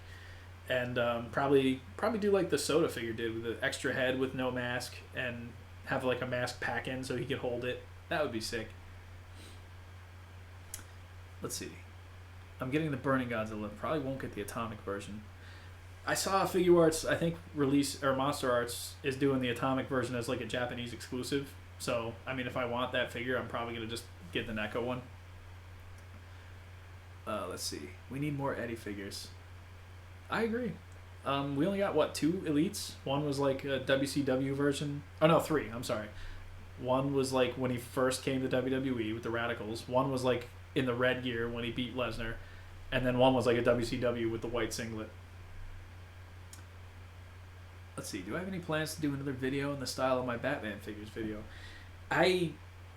And probably do like the Soda figure did with the extra head with no mask and have like a mask pack in so he could hold it. That would be sick. Let's see. I'm getting the Burning Godzilla. Probably won't get the Atomic version. I saw Figure Arts, I think Monster Arts is doing the Atomic version as like a Japanese exclusive. So, I mean, if I want that figure, I'm probably going to just get the NECA one. Let's see. We need more Eddie figures. I agree. We only got, 2 Elites? One was like a WCW version. Oh, no, 3. I'm sorry. One was like when he first came to WWE with the Radicals. One was like in the red gear when he beat Lesnar. And then one was like a WCW with the white singlet. Let's see. Do I have any plans to do another video in the style of my Batman figures video? I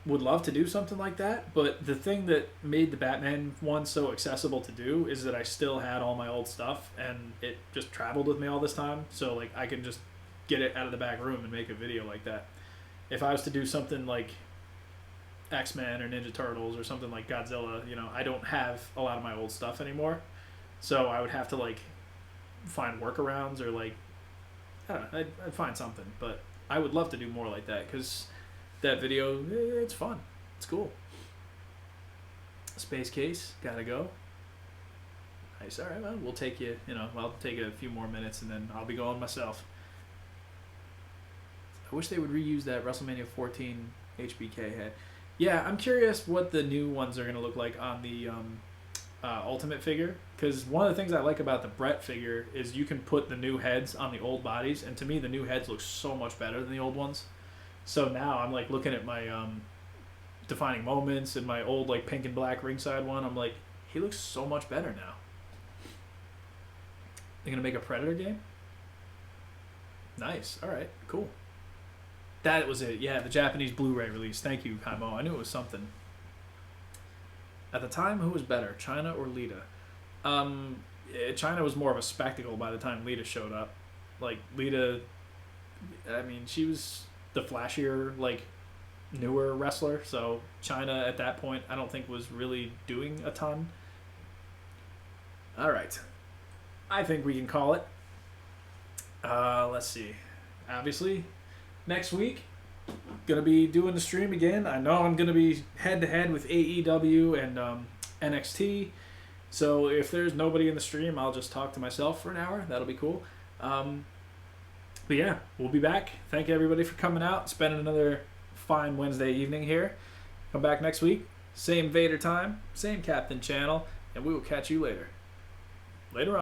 would love to do something like that, but the thing that made the Batman one so accessible to do is that I still had all my old stuff, and it just traveled with me all this time, so like I can just get it out of the back room and make a video like that. If I was to do something like X-Men or Ninja Turtles or something like Godzilla, I don't have a lot of my old stuff anymore, so I would have to like find workarounds or like, I don't know, I'd find something, but I would love to do more like that, because that video, it's fun. It's cool. Space Case, gotta go. Nice. All right, well, we'll take you, I'll take a few more minutes and then I'll be going myself. I wish they would reuse that WrestleMania 14 HBK head. Yeah, I'm curious what the new ones are going to look like on the Ultimate figure, because one of the things I like about the Brett figure is you can put the new heads on the old bodies, and to me the new heads look so much better than the old ones. So now I'm like looking at my defining moments and my old like pink and black ringside one. I'm like, he looks so much better now. They're gonna make a Predator game? Nice. All right. Cool. That was it. Yeah, the Japanese Blu-ray release. Thank you, Kaimo. I knew it was something. At the time, who was better, China or Lita? China was more of a spectacle by the time Lita showed up. Like Lita, I mean, she was the flashier, like, newer wrestler, so China at that point I don't think was really doing a ton. Alright, I think we can call it. Let's see, obviously next week gonna be doing the stream again. I know I'm gonna be head to head with AEW and NXT, so if there's nobody in the stream, I'll just talk to myself for an hour. That'll be cool. But yeah, we'll be back. Thank you everybody for coming out, spending another fine Wednesday evening here. Come back next week, same Vader time, same Captain channel, and we will catch you later. Later on.